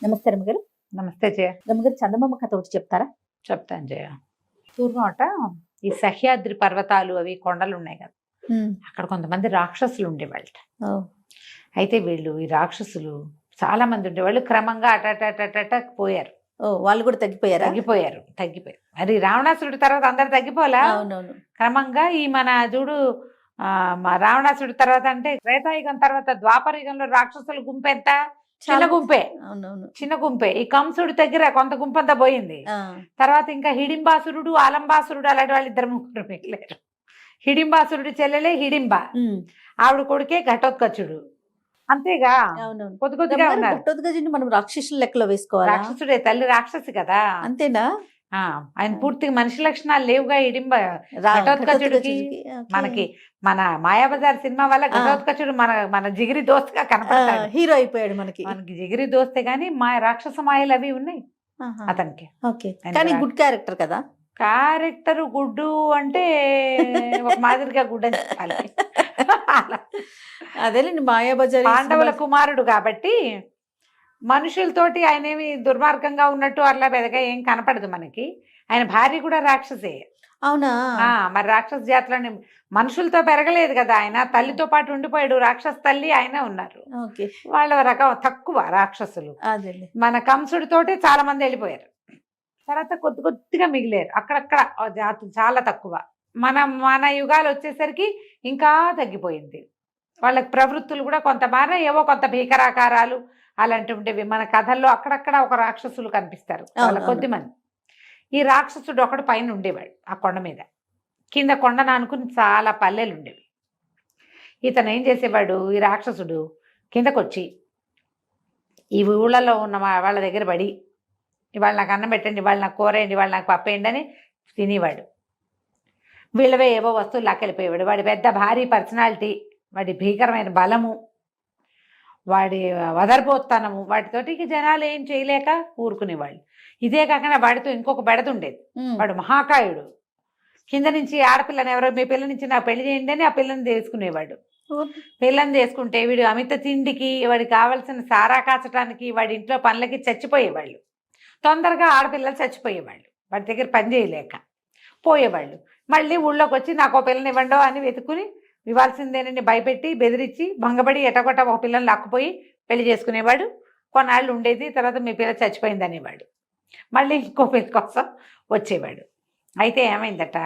నమస్తే రమ్మగారు. నమస్తే జయ. రమ్మగారు, చందమామ కథ ఒకటి చెప్తారా? చెప్తాను జయ. పూర్వం ఈ సహ్యాద్రి పర్వతాలు అవి కొండలు ఉన్నాయి కదా, అక్కడ కొంతమంది రాక్షసులు ఉండేవాళ్ళట. అయితే వీళ్ళు ఈ రాక్షసులు చాలా మంది ఉండేవాళ్ళు. క్రమంగా అటట పోయారు. వాళ్ళు కూడా తగ్గిపోయారు. మరి రావణాసురుడి తర్వాత అందరు తగ్గిపోలా. అవునవును. క్రమంగా ఈ మన చూడు రావణాసురుడి తర్వాత అంటే త్రేతాయుగం తర్వాత ద్వాపర యుగంలో రాక్షసుల గుంపు ఎంత? చిన్న గుంపే. అవునవును, చిన్న గుంపే. ఈ కంసుడి దగ్గర కొంత గుంపంతా పోయింది. తర్వాత ఇంకా హిడింబాసురుడు, ఆలంబాసురుడు అలాంటి వాళ్ళు ఇద్దరు ముగ్గురు మిగిలేరు. హిడింబాసురుడి చెల్లెలే హిడింబ, ఆవిడ కొడుకే ఘటోత్కచుడు. అంతేగా, కొద్ది కొద్దిగా ఉన్నారు. ఘటోత్కచుడిని మనం రాక్షసుల లెక్కలో వేసుకోవాలి. రాక్షసుడే, తల్లి రాక్షసి కదా. అంతేనా? ఆయన పూర్తిగా మనిషి లక్షణాలు లేవుగా హిడింబ. ఘటోత్కచుడికి మనకి మన మాయాబజార్ సినిమా వల్ల ఘటోత్కచుడు మన జిగిరి దోస్తగా కనపడతాడు. హీరో అయిపోయాడు మనకి జిగిరి దోస్తే గానీ రాక్షస మాయలు అవి ఉన్నాయి అతనికి. కానీ గుడ్ క్యారెక్టర్ కదా. క్యారెక్టర్ గుడ్డు అంటే ఒక మాదిరిగా గుడ్ అని చెప్పాలి. అదేలేండి, మాయాబజార్ పాండవుల కుమారుడు కాబట్టి మనుషులతోటి ఆయన ఏమి దుర్మార్గంగా ఉన్నట్టు అట్లా పెద్దగా ఏం కనపడదు మనకి. ఆయన భార్య కూడా రాక్షసే. అవునా? మరి రాక్షస జాతులని మనుషులతో పెరగలేదు కదా ఆయన. తల్లితో పాటు ఉండిపోయాడు. రాక్షస తల్లి ఆయన ఉన్నారు. వాళ్ళ రకం తక్కువ రాక్షసులు. మన కంసుడితోటి చాలా మంది వెళ్ళిపోయారు. తర్వాత కొద్ది కొద్దిగా మిగిలేరు. అక్కడక్కడ జాతులు చాలా తక్కువ. మన యుగాలు వచ్చేసరికి ఇంకా తగ్గిపోయింది. వాళ్ళకి ప్రవృత్తులు కూడా కొంత మార, ఏవో కొంత భీకరాకారాలు అలాంటివి ఉండేవి. మన కథల్లో అక్కడక్కడ ఒక రాక్షసులు కనిపిస్తారు, వాళ్ళ కొద్దిమంది. ఈ రాక్షసుడు ఒకడు పైన ఉండేవాడు ఆ కొండ మీద. కింద కొండను అనుకుని చాలా పల్లెలు ఉండేవి. ఇతను ఏం చేసేవాడు, ఈ రాక్షసుడు కిందకొచ్చి ఈ ఊళ్ళలో ఉన్న వాళ్ళ దగ్గర పడి, ఇవాళ నాకు అన్నం పెట్టండి, ఇవాళ నాకు కూర వేయండి, ఇవాళ నాకు పప్పేయండి అని తినేవాడు. వీళ్ళవే ఏవో వస్తువులు లాక్కెళ్ళిపోయేవాడు. వాడి పెద్ద భారీ పర్సనాలిటీ, వాడి భీకరమైన బలము, వాడి వదర్బోత్తనము, వాటితోటి జనాలు ఏం చేయలేక ఊరుకునేవాళ్ళు. ఇదే కాకుండా వాడితో ఇంకొక బెడదుండేది. వాడు మహాకాయుడు. కింద నుంచి ఆడపిల్లని ఎవరో, మీ పిల్ల నుంచి నాకు పెళ్లి చేయండి అని ఆ పిల్లని తీసుకునేవాడు. పిల్లని చేసుకుంటే వీడు అమిత తిండికి, వాడికి కావలసిన సారా కాచడానికి, వాడి ఇంట్లో పనులకి చచ్చిపోయేవాళ్ళు. తొందరగా ఆడపిల్లలు చచ్చిపోయేవాళ్ళు, వాడి దగ్గర పని చేయలేక పోయేవాళ్ళు. మళ్ళీ ఊళ్ళోకి వచ్చి నాకు ఒక పిల్లని ఇవ్వండో అని వెతుకుని ఇవ్వాల్సిందేనని భయపెట్టి బెదిరించి భంగపడి ఎటగొట్ట ఒక పిల్లని లాక్కుపోయి పెళ్లి చేసుకునేవాడు. కొన్నాళ్ళు ఉండేది. తర్వాత మీ పిల్ల చచ్చిపోయింది అనేవాడు. మళ్ళీ ఇంకో పెళ్లి కోసం వచ్చేవాడు. అయితే ఏమైందట,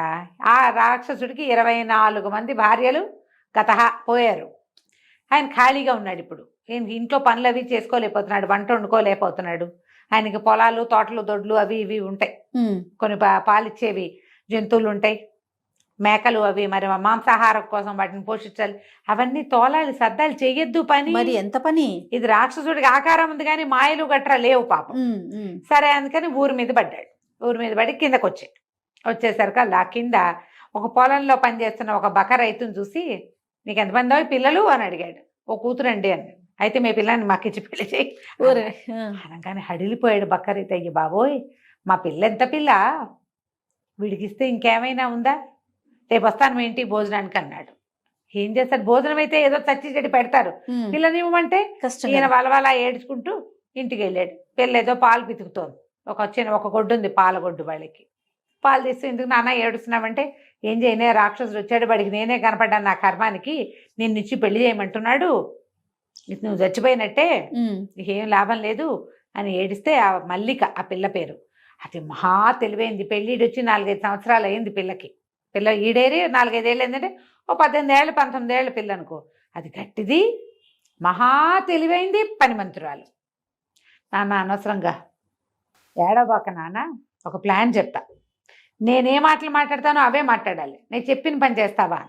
ఆ రాక్షసుడికి 24 మంది భార్యలు గతహ పోయారు. ఆయన ఖాళీగా ఉన్నాడు. ఇప్పుడు ఇంట్లో పనులు అవి చేసుకోలేకపోతున్నాడు, వంట వండుకోలేకపోతున్నాడు. ఆయనకి పొలాలు, తోటలు, దొడ్లు అవి ఇవి ఉంటాయి. కొన్ని పాలిచ్చేవి జంతువులు ఉంటాయి, మేకలు అవి. మరి మాంసాహారం కోసం వాటిని పోషించాలి, అవన్నీ తోలాలి, సర్దాలి, చెయ్యొద్దు పని. మరి ఎంత పని ఇది. రాక్షసుడికి ఆకారం ఉంది కానీ మాయలు గట్రా లేవు పాపం. సరే అందుకని ఊరి మీద పడ్డాడు. ఊరి మీద పడి కిందకు వచ్చేసరికి అలా కింద ఒక పొలంలో పనిచేస్తున్న ఒక బక రైతుని చూసి, నీకు ఎంతమంది పిల్లలు అని అడిగాడు. ఓ కూతురండి అని. అయితే మీ పిల్లని మాకు ఇచ్చి పెళ్లి చేయి అనగానే హడిలిపోయాడు బక్క రైతు. అయ్యి బాబోయ్, మా పిల్ల ఎంత పిల్ల, వీడికిస్తే ఇంకేమైనా ఉందా, రేపు వస్తాను మీ ఇంటికి భోజనానికి అన్నాడు. ఏం చేస్తాడు, భోజనం అయితే ఏదో చచ్చి చెడి పెడతారు, పిల్లనివ్వమంటే ఈయన వలవలా ఏడ్చుకుంటూ ఇంటికి వెళ్ళాడు. పిల్ల ఏదో పాలు పితుకుతోంది. ఒక గొడ్డు ఉంది, పాలగొడ్డు. వాళ్ళకి పాలు తీస్తూ, ఎందుకు నాన్న ఏడుస్తున్నామంటే, ఏం చేయనే, రాక్షసుడు వచ్చాడు, వాడికి నేనే కనపడ్డాను నా కర్మానికి, నిన్నిచ్చి పెళ్లి చేయమంటున్నాడు, నువ్వు చచ్చిపోయినట్టే, నీకేం లాభం లేదు అని ఏడిస్తే ఆ మల్లిక ఆ పిల్ల పేరు. అది మహా తెలివైంది. పెళ్ళిడు వచ్చి 4-5 సంవత్సరాలు అయింది పిల్లకి. పిల్ల ఈడేరి 4-5 ఏళ్ళు ఏంటంటే ఓ 18 ఏళ్ళు 19 ఏళ్ళ పిల్ల అనుకో. అది గట్టిది, మహా తెలివైంది, పనిమంతురాలు. నాన్న అనవసరంగా ఏడవబాక నాన్న, ఒక ప్లాన్ చెప్తా, నేనే మాటలు మాట్లాడతానో అవే మాట్లాడాలి, నేను చెప్పిన పని చేస్తావా.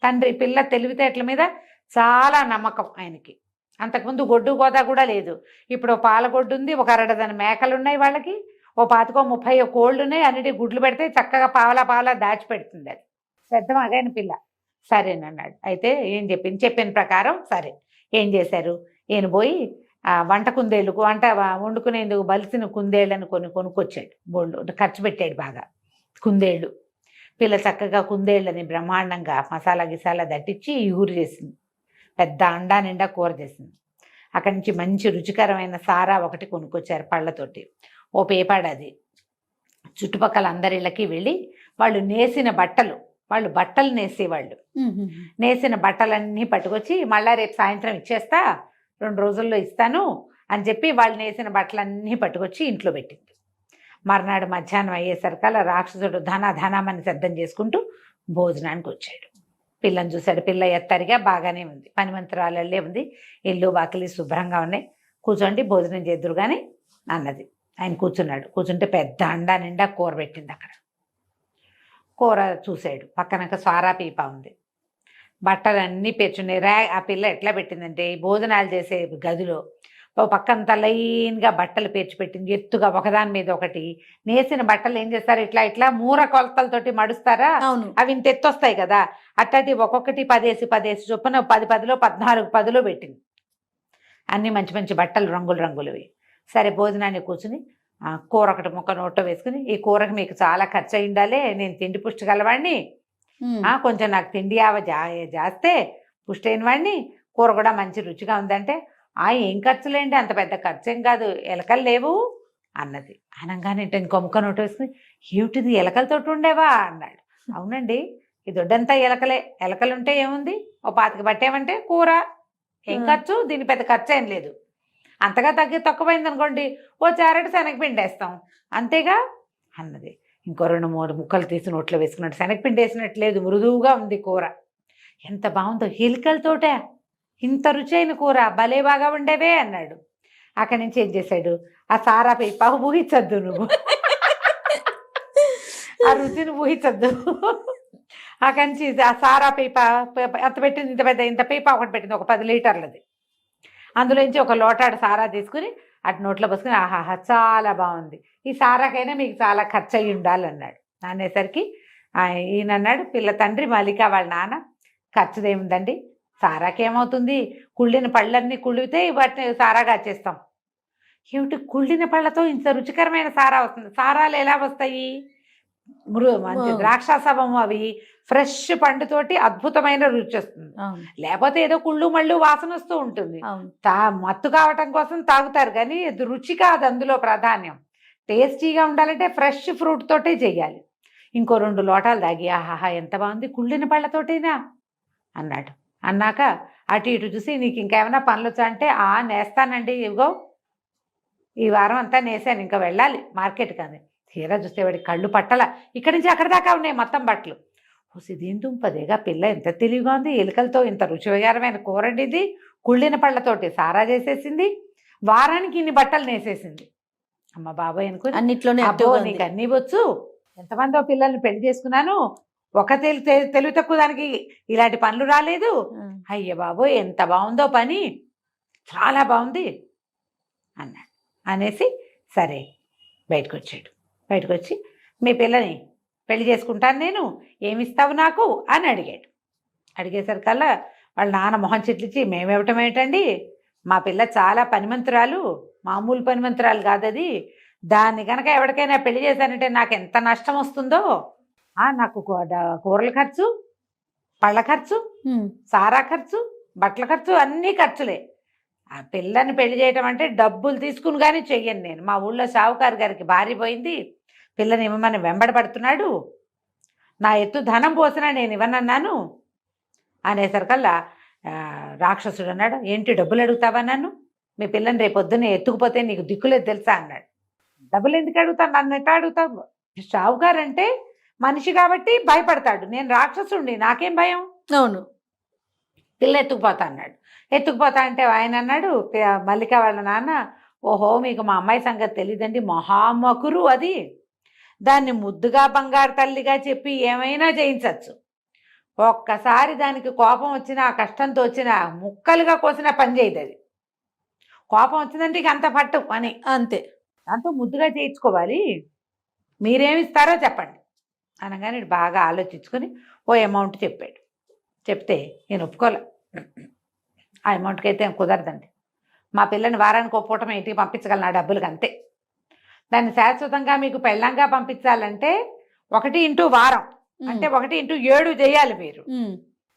తండ్రి పిల్ల తెలివితేటల మీద చాలా నమ్మకం ఆయనకి. అంతకుముందు గొడ్డు గోదా కూడా లేదు. ఇప్పుడు పాలగొడ్డు ఉంది, ఒక 60 మేకలు ఉన్నాయి వాళ్ళకి, ఓ 25-30 కోళ్ళు ఉన్నాయి. అన్నిటి గుడ్లు పెడితే చక్కగా పావలా దాచిపెడుతుంది. అది శ్రద్ధ మగైన పిల్ల. సరేనన్నాడు. అయితే ఏం చెప్పిన ప్రకారం సరే ఏం చేశారు, ఈయన పోయి వంట కుందేళ్ళు, వంట వండుకునేందుకు బలిసిన కుందేళ్ళని కొనుక్కొచ్చాడు. బోళ్ళు ఖర్చు పెట్టాడు బాగా. కుందేళ్ళు పిల్ల చక్కగా కుందేళ్ళని బ్రహ్మాండంగా మసాలా గిసాలా దట్టించి ఊరు చేసింది. పెద్ద అండా నిండా కూర చేసింది. అక్కడి నుంచి మంచి రుచికరమైన సారా ఒకటి కొనుక్కొచ్చారు పళ్ళతోటి. ఓ పేపాడు అది. చుట్టుపక్కల అందరిళ్ళకి వెళ్ళి వాళ్ళు నేసిన బట్టలు, వాళ్ళు బట్టలు నేసేవాళ్ళు, నేసిన బట్టలన్నీ పట్టుకొచ్చి మళ్ళా రేపు సాయంత్రం ఇచ్చేస్తా, 2 రోజుల్లో ఇస్తాను అని చెప్పి వాళ్ళు నేసిన బట్టలన్నీ పట్టుకొచ్చి ఇంట్లో పెట్టింది. మర్నాడు మధ్యాహ్నం అయ్యేసరికల్లా రాక్షసుడు ధనామని సిద్ధం చేసుకుంటూ భోజనానికి వచ్చాడు. పిల్లని చూశాడు. పిల్ల ఎత్తరిగా బాగానే ఉంది, పనిమంతురాలే ఉంది, ఇల్లు వాకిలి శుభ్రంగా ఉన్నాయి, కూర్చోండి భోజనం చేద్దురు కానీ అన్నది. ఆయన కూర్చున్నాడు. కూర్చుంటే పెద్ద అండా నిండా కూర పెట్టింది. అక్కడ కూర చూశాడు. పక్కనక సారా పీప ఉంది, బట్టలన్నీ పేర్చున్నాయి. ఆ పిల్ల ఎట్లా పెట్టిందంటే భోజనాలు చేసే గదిలో పక్కంతా లైన్గా బట్టలు పేర్చి పెట్టింది, ఎత్తుగా ఒకదాని మీద ఒకటి. నేసిన బట్టలు ఏం చేస్తారు, ఇట్లా ఇట్లా మూర కొలతలతోటి మడుస్తారా, అవి ఇంత ఎత్తు వస్తాయి కదా, అట్టటి ఒక్కొక్కటి 10 చొప్పున 10 14 10 పెట్టింది. అన్నీ మంచి మంచి బట్టలు రంగులవి. సరే భోజనాన్ని కూర్చుని కూర ఒకటి ముక్క నోట్లో వేసుకుని, ఈ కూరకి మీకు చాలా ఖర్చు అయి ఉండాలి, నేను తిండి పుష్టి గలవాడిని, కొంచెం నాకు తిండి జాస్తే పుష్టి అయిన వాడిని, కూర కూడా మంచి రుచిగా ఉందంటే, ఏం ఖర్చులేండి, అంత పెద్ద ఖర్చు ఏం కాదు, ఎలకలు లేవు అన్నది. అనగానే ఇంకో ముక్క నోటు వేసుకుని, ఏమిటిది ఎలకలతోటి ఉండేవా అన్నాడు. అవునండి, ఈ దొడ్డంతా ఎలకలే, ఎలకలుంటే ఏముంది, ఓ 25 పట్టేమంటే కూర, ఏం ఖర్చు, దీని పెద్ద ఖర్చు ఏం లేదు, అంతగా తక్కువైంది అనుకోండి ఓ చారటి శనగపిండి వేస్తాం అంతేగా అన్నది. ఇంకో 2-3 ముక్కలు తీసి నోట్లో వేసుకున్నట్టు, శనగపిండి వేసినట్టు లేదు, మృదువుగా ఉంది కూర, ఎంత బాగుందో, ఎలుకలతోటే ఇంత రుచి అయిన కూర, భలే బాగా ఉండేవే అన్నాడు. అక్కడి నుంచి ఏం చేశాడు, ఆ సారా పీప ఊహించద్దు నువ్వు, ఆ రుచిని ఊహించద్దు. అక్కడి నుంచి ఆ సారా పీప ఎంత పెట్టింది, ఇంత పీప ఒకటి పెట్టింది, ఒక 10 లీటర్లది. అందులోంచి ఒక లోటాడు సారా తీసుకుని అటు నోట్లో పోసుకుని, ఆహాహా చాలా బాగుంది, ఈ సారాకైనా మీకు చాలా ఖర్చు అయ్యి ఉండాలన్నాడు. అనేసరికి ఈయన అన్నాడు, పిల్ల తండ్రి మల్లిక వాళ్ళ నాన్న, ఖర్చుదేముందండి, సారాకేమవుతుంది, కుళ్ళిన పళ్ళన్నీ కుళ్ళితే వాటిని సారాగా చేస్తాం. ఏమిటి కుళ్ళిన పళ్ళతో ఇంత రుచికరమైన సారా వస్తుంది, సారాలు ఎలా వస్తాయి, మంచి ద్రాక్షాసవము, అవి ఫ్రెష్ పండుతోటి అద్భుతమైన రుచి వస్తుంది, లేకపోతే ఏదో కుళ్ళు మళ్ళు వాసన వస్తూ ఉంటుంది, మత్తు కావటం కోసం తాగుతారు కానీ రుచి కాదు అందులో ప్రాధాన్యం. టేస్టీగా ఉండాలంటే ఫ్రెష్ ఫ్రూట్ తోటే చెయ్యాలి. ఇంకో 2 లోటాలు తాగి, ఆహాహా ఎంత బాగుంది, కుళ్ళిన పళ్ళతోటేనా అన్నాడు. అన్నాక అటు ఇటు చూసి, నీకు ఇంకేమైనా పనులు వచ్చా అంటే, నేస్తానండి, ఇదిగో ఈ వారం అంతా నేసాను, ఇంకా వెళ్ళాలి మార్కెట్కి అని. తీరా చూస్తే వాడి కళ్ళు పట్టల, ఇక్కడి నుంచి అక్కడ దాకా ఉన్నాయి మొత్తం బట్టలు. దీని దుంపదేగా, పిల్ల ఎంత తెలివిగా ఉంది, ఎలుకలతో ఇంత రుచికరమైన కూరండిది, కుళ్ళిన పళ్ళతోటి సారా చేసేసింది, వారానికి ఇన్ని బట్టలు నేసేసింది. అమ్మ బాబాయ్ అనుకుని, అన్నిట్లోనే నీకు అన్నీ వచ్చు, ఎంతమందో పిల్లల్ని పెళ్లి చేసుకున్నాను, ఒక తెలివి తక్కువ దానికి ఇలాంటి పనులు రాలేదు, అయ్య బాబోయ్ ఎంత బాగుందో పని, చాలా బాగుంది అన్నాడు. అనేసి సరే బయటకు వచ్చాడు. బయటకు వచ్చి, మీ పిల్లని పెళ్లి చేసుకుంటాను నేను, ఏమిస్తావు నాకు అని అడిగాడు. అడిగేసరికల్లా వాళ్ళ నాన్న మొహం చిట్లిచ్చి, మేమివ్వటం ఏంటండి, మా పిల్ల చాలా పనిమంతురాలు, మామూలు పనిమంతురాలు కాదు అది, దాన్ని కనుక ఎవరికైనా పెళ్లి చేశానంటే నాకు ఎంత నష్టం వస్తుందో, నాకు కూరల ఖర్చు, పళ్ళ ఖర్చు, సారా ఖర్చు, బట్టల ఖర్చు, అన్నీ ఖర్చులే. ఆ పిల్లని పెళ్లి చేయటం అంటే డబ్బులు తీసుకుని కానీ చెయ్యను నేను. మా ఊళ్ళో షావుకారు గారికి భార్య పోయింది, పిల్లని ఇవ్వమని వెంబడబడుతున్నాడు, నా ఎత్తు ధనం పోసినా నేను ఇవ్వనన్నాను అనేసరికల్లా రాక్షసుడు అన్నాడు, ఏంటి డబ్బులు అడుగుతావా నన్ను, మీ పిల్లని రేపొద్దునే ఎత్తుకుపోతే నీకు దిక్కులేదు తెలుసా అన్నాడు. డబ్బులు ఎందుకు అడుగుతాను, నన్ను ఎట్లా అడుగుతావు, షావుకారు అంటే మనిషి కాబట్టి భయపడతాడు, నేను రాక్షసుడిని, నాకేం భయం, అవును, పిల్ల ఎత్తుకుపోతా అన్నాడు. ఎత్తుకుపోతా అంటే ఆయన అన్నాడు, మల్లిక వాళ్ళ నాన్న, ఓహో మీకు మా అమ్మాయి సంగతి తెలియదండి, మహామకురు అది, దాన్ని ముద్దుగా బంగారు తల్లిగా చెప్పి ఏమైనా చేయించవచ్చు, ఒక్కసారి దానికి కోపం వచ్చినా, కష్టంతో వచ్చినా, ముక్కలుగా కోసినా పని చేయదు, అది కోపం వచ్చిందంటే ఇక అంత పట్టు అని, అంతే, దాంతో ముద్దుగా చేయించుకోవాలి, మీరేమిస్తారో చెప్పండి అనగానే బాగా ఆలోచించుకొని ఓ అమౌంట్ చెప్పాడు. చెప్తే నేను ఒప్పుకోలే, ఆ అమౌంట్కి అయితే కుదరదండి, మా పిల్లని వారానికి ఒక పూట ఇంటికి పంపించగలను ఆ డబ్బులకి, అంతే, దాన్ని శాశ్వతంగా మీకు పెళ్ళంగా పంపించాలంటే 1 వారం అంటే 1 7 చేయాలి మీరు,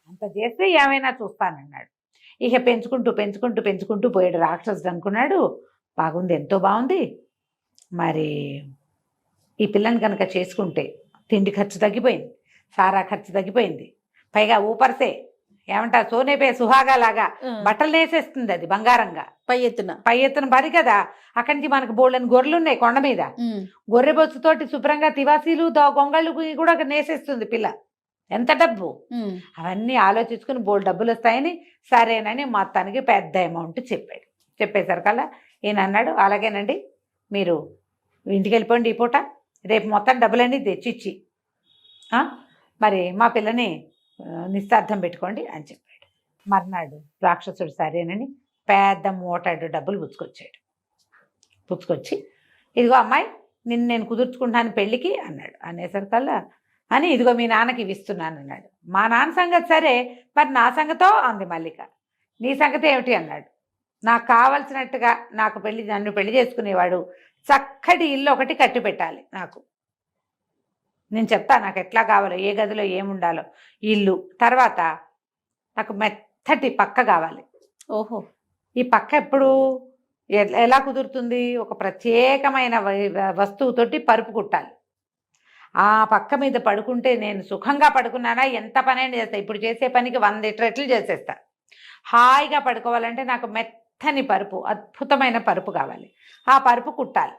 అంత చేస్తే ఏమైనా చూస్తానన్నాడు. ఇక పెంచుకుంటూ పెంచుకుంటూ పెంచుకుంటూ పోయాడు. రాక్షసుడు అనుకున్నాడు, బాగుంది, ఎంతో బాగుంది, మరి ఈ పిల్లని కనుక చేసుకుంటే తిండి ఖర్చు తగ్గిపోయింది, సారా ఖర్చు తగ్గిపోయింది, పైగా ఊపర్సే ఏమంటారు సోనేపే సుహాగా లాగా బట్టలు వేసేస్తుంది, అది బంగారంగా పై ఎత్తున పరి కదా. అక్కడి నుంచి మనకు బోళ్ళని గొర్రెలు ఉన్నాయి కొండ మీద, గొర్రె బొచ్చుతోటి శుభ్రంగా తివాసీలు గొంగళ్ళు కూడా నేసేస్తుంది పిల్ల. ఎంత డబ్బు! అవన్నీ ఆలోచించుకుని బోల్డ్ డబ్బులు వస్తాయని సరేనని మొత్తానికి పెద్ద అమౌంట్ చెప్పాడు. చెప్పేసరికల్లా ఈయన అన్నాడు, అలాగేనండి, మీరు ఇంటికి వెళ్ళిపోండి, ఈ పూట రేపు మొత్తం డబ్బులన్నీ తెచ్చిచ్చి మరి మా పిల్లని నిశ్చార్థం పెట్టుకోండి అని చెప్పాడు. మర్నాడు రాక్షసుడు సరేనని పెద్ద మోటాడు డబ్బులు పుచ్చుకొచ్చి ఇదిగో అమ్మాయి, నేను కుదుర్చుకుంటాను పెళ్ళికి అన్నాడు. అనేసరికల్లా అని ఇదిగో మీ నాన్నకి ఇవి ఇస్తున్నాను అన్నాడు. మా నాన్న సంగతి సరే, మరి నా సంగతో అంది మల్లిక. నీ సంగతి ఏమిటి అన్నాడు. నాకు కావలసినట్టుగా నన్ను పెళ్లి చేసుకునేవాడు చక్కటి ఇల్లు ఒకటి కట్టి పెట్టాలి నాకు. నేను చెప్తా నాకు ఎట్లా కావాలో, ఏ గదిలో ఏముండాలో ఇల్లు. తర్వాత నాకు మెత్తటి పక్క కావాలి. ఓహో, ఈ పక్క ఎప్పుడు ఎలా కుదురుతుంది? ఒక ప్రత్యేకమైన వస్తువుతోటి పరుపు కుట్టాలి. ఆ పక్క మీద పడుకుంటే నేను సుఖంగా పడుకున్నానా ఎంత పనైనా చేస్తా. ఇప్పుడు చేసే పనికి 100 రెట్లు చేసేస్తా. హాయిగా పడుకోవాలంటే నాకు మెత్తని పరుపు, అద్భుతమైన పరుపు కావాలి. ఆ పరుపు కుట్టాలి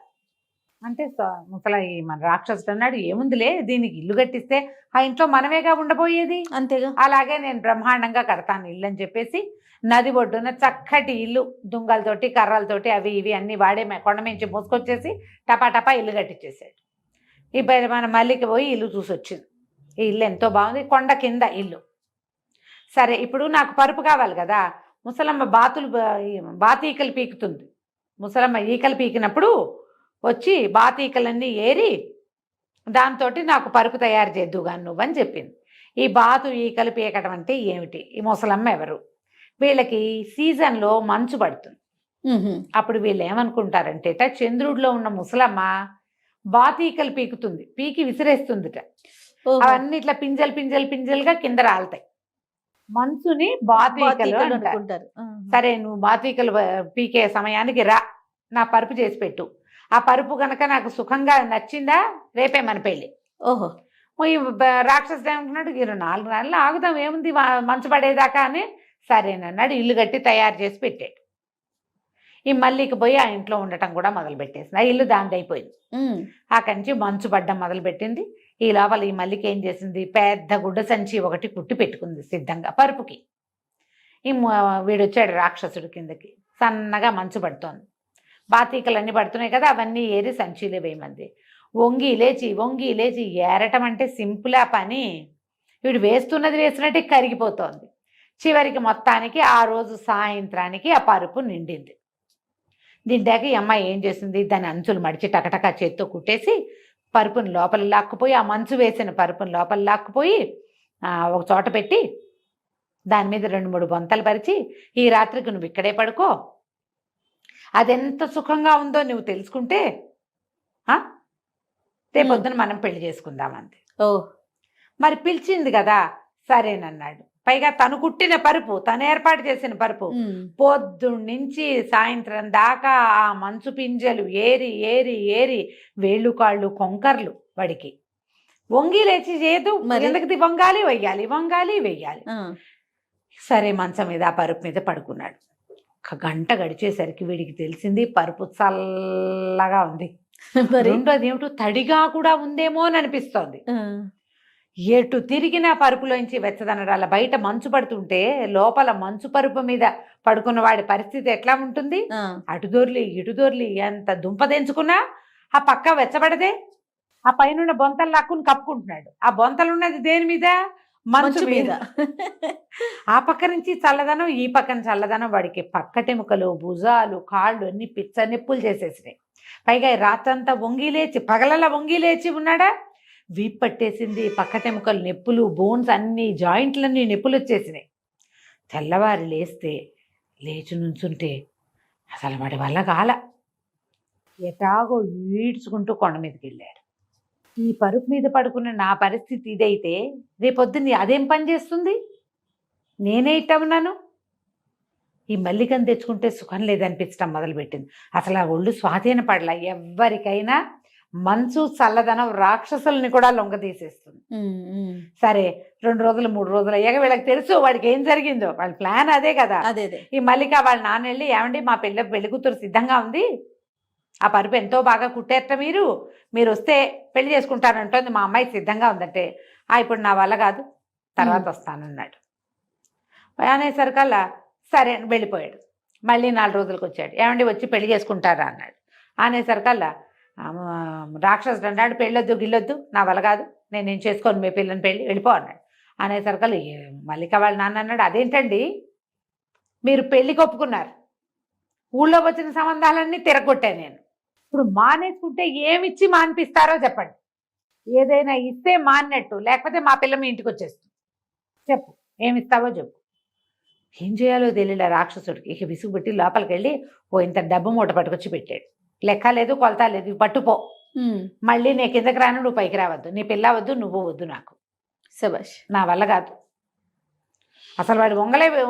అంటే ముసలి మన రాక్షసుడు అన్నాడు, ఏముందిలే, దీనికి ఇల్లు కట్టిస్తే ఆ ఇంట్లో మనమేగా ఉండబోయేది, అంతేగా, అలాగే నేను బ్రహ్మాండంగా కడతాను ఇల్లు అని చెప్పేసి నది ఒడ్డున చక్కటి ఇల్లు దుంగలతోటి కర్రలతోటి అవి ఇవి అన్నీ వాడే కొండ మించి మోసుకొచ్చేసి టపా ఇల్లు కట్టించేసాడు. ఇప్పుడు మన మల్లికి పోయి ఇల్లు చూసి వచ్చింది. ఈ ఇల్లు ఎంతో బాగుంది, కొండ కింద ఇల్లు. సరే, ఇప్పుడు నాకు పరుపు కావాలి కదా. ముసలమ్మ బాతి ఈకలు పీకుతుంది. ముసలమ్మ ఈకలు పీకినప్పుడు వచ్చి బాతి ఈకలన్నీ ఏరి దాంతో నాకు పరుపు తయారు చేద్దుగాను నువ్వని చెప్పింది. ఈ బాతు ఈకలు పీకడం అంటే ఏమిటి? ఈ ముసలమ్మ ఎవరు? వీళ్ళకి సీజన్లో మంచు పడుతుంది. అప్పుడు వీళ్ళు ఏమనుకుంటారంటే చంద్రుడిలో ఉన్న ముసలమ్మ బాతీకలు పీకుతుంది, పీకి విసిరేస్తుందిట. అవన్నీ ఇట్లా పింజలుగా కింద రాలుతాయి. మంచుని బాతీకలు అంటారు. సరే, నువ్వు బాతీకలు పీకే సమయానికి రా, నా పరుపు చేసి పెట్టు. ఆ పరుపు గనక నాకు సుఖంగా నచ్చిందా రేపే మన పెళ్ళి. ఓహో, ఈ రాక్షసుడు ఏమనుకున్నాడు, 4 నెలలు ఆగుదాం, ఏముంది మంచు పడేదాకా అని. సరేనన్నాడు. ఇల్లు కట్టి తయారు చేసి పెట్టాడు. ఈ మల్లికి పోయి ఆ ఇంట్లో ఉండటం కూడా మొదలుపెట్టేసింది. ఆ ఇల్లు దాంది అయిపోయింది. అక్కడి నుంచి మంచు పడ్డం మొదలుపెట్టింది. ఈ లోపల ఈ మల్లికి ఏం చేసింది, పెద్ద గుడ్డ సంచి ఒకటి కుట్టి పెట్టుకుంది సిద్ధంగా పరుపుకి. ఈ వీడొచ్చాడు రాక్షసుడు కిందకి. సన్నగా మంచు పడుతోంది, బాతీకలన్నీ పడుతున్నాయి కదా, అవన్నీ ఏరి సంచిలో వేయమంది. వంగి లేచి ఏరటం అంటే సింపులా పని? వీడు వేసినట్టే కరిగిపోతోంది. చివరికి మొత్తానికి ఆ రోజు సాయంత్రానికి ఆ పరుపు నిండింది. నిండాక ఈ అమ్మాయి ఏం చేసింది, దాని అంచులు మడిచి టకటకా చేత్తో కుట్టేసి పరుపుని లోపల లాక్కుపోయి, ఆ మంచు వేసిన పరుపుని లోపల లాక్కుపోయి ఒక చోట పెట్టి దాని మీద 2-3 బొంతలు పరిచి, ఈ రాత్రికి నువ్వు ఇక్కడే పడుకో, అదెంత సుఖంగా ఉందో నువ్వు తెలుసుకుంటే రేపొద్దున మనం పెళ్లి చేసుకుందామంది. మరి పిలిచింది కదా, సరేనన్నాడు. పైగా తను కుట్టిన పరుపు, తను ఏర్పాటు చేసిన పరుపు, పొద్దున్నుంచి సాయంత్రం దాకా ఆ మంచు పింజలు ఏరి వేళ్ళు కాళ్ళు కొంకర్లు వాడికి. వంగి లేచి చేయదు, ఎందుకు వంగాలి వెయ్యాలి. సరే, మంచం మీద ఆ పరుపు మీద పడుకున్నాడు. 1 గంట గడిచేసరికి వీడికి తెలిసింది పరుపు చల్లగా ఉంది. రెండోది ఏమిటో తడిగా కూడా ఉందేమో అని అనిపిస్తోంది. ఎటు తిరిగినా పరుపులోంచి వెచ్చదనడాల. బయట మంచు పడుతుంటే లోపల మంచు పరుపు మీద పడుకున్న వాడి పరిస్థితి ఎట్లా ఉంటుంది? అటు దొర్లి ఎంత దుంపదెంచుకున్నా ఆ పక్క వెచ్చబడదే. ఆ పైన బొంతలు లాక్కుని కప్పుకుంటున్నాడు. ఆ బొంతలున్నది దేని మీద? మంచు మీద. ఆ పక్క నుంచి చల్లదనం, ఈ పక్కన చల్లదనం. వాడికి పక్కటెముకలు, భుజాలు, కాళ్ళు అన్ని పిచ్చ నిప్పులు చేసేసినాయి. పైగా రాత్రంతా పగలలా వంగి లేచి ఉన్నాడా, వీపు పట్టేసింది, పక్కటెముకలు నొప్పులు, బోన్స్ అన్ని జాయింట్లన్నీ నొప్పులు వచ్చేసినాయి. తెల్లవారి లేచి నుంచుంటే అసలు వాడి వల్ల కాల. ఎటాగో ఈడ్చుకుంటూ కొండ మీదకి వెళ్ళాడు. ఈ పరుపు మీద పడుకున్న నా పరిస్థితి ఇదైతే రేపొద్దున్న అదేం పని చేస్తుంది? నేనే ఇట్టన్నాను. ఈ మల్లికను తెచ్చుకుంటే సుఖం లేదనిపించడం మొదలుపెట్టింది. అసలు ఆ ఒళ్ళు స్వాధీన పడలా. ఎవరికైనా మంచు చల్లదనం రాక్షసుల్ని కూడా లొంగదీసేస్తుంది. సరే 2 రోజులు 3 రోజులు అయ్యాక వీళ్ళకి తెలుసు వాడికి ఏం జరిగిందో. వాళ్ళ ప్లాన్ అదే కదా. ఈ మల్లిక వాళ్ళ నాన్న వెళ్ళి, ఏమండి మా పెళ్లి కూతురు సిద్ధంగా ఉంది, ఆ పరుపు ఎంతో బాగా కుట్టేట, మీరు వస్తే పెళ్లి చేసుకుంటానంటోంది, మా అమ్మాయి సిద్ధంగా ఉందంటే, ఇప్పుడు నా వల్ల కాదు, తర్వాత వస్తానన్నాడు. అనేసరికల్లా సరే అని వెళ్ళిపోయాడు. మళ్ళీ 4 రోజులకు వచ్చాడు. ఏమండి వచ్చి పెళ్లి చేసుకుంటారా అన్నాడు. అనేసరికల్లా రాక్షసుడు అన్నాడు, పెళ్ళొద్దు గిల్లొద్దు, నా వల్ల కాదు, నేను చేసుకోను మీ పిల్లని పెళ్ళి, వెళ్ళిపో అన్నాడు. అనేసరికల్లా మల్లిక వాళ్ళ నాన్న అన్నాడు, అదేంటండి మీరు పెళ్లికి ఒప్పుకున్నారు, ఊళ్ళో వచ్చిన సంబంధాలన్నీ తిరగొట్టాను నేను, ఇప్పుడు మానేసుకుంటే ఏమిచ్చి మానిపిస్తారో చెప్పండి, ఏదైనా ఇస్తే మాన్నట్టు, లేకపోతే మా పిల్ల మీ ఇంటికి వచ్చేస్తుంది, చెప్పు ఏమిస్తావో చెప్పు. ఏం చేయాలో తెలియలే రాక్షసుడికి. ఇక విసుగు పెట్టి లోపలికి వెళ్ళి ఇంత డబ్బు మూట పట్టుకొచ్చి పెట్టాడు. లెక్క లేదు కొలత లేదు, పట్టుపో, మళ్ళీ నీ కిందకి రాను, నువ్వు పైకి రావద్దు, నీ పిల్ల వద్దు, నువ్వు వద్దు, నాకు శభాష్, నా వల్ల కాదు. అసలు వాడు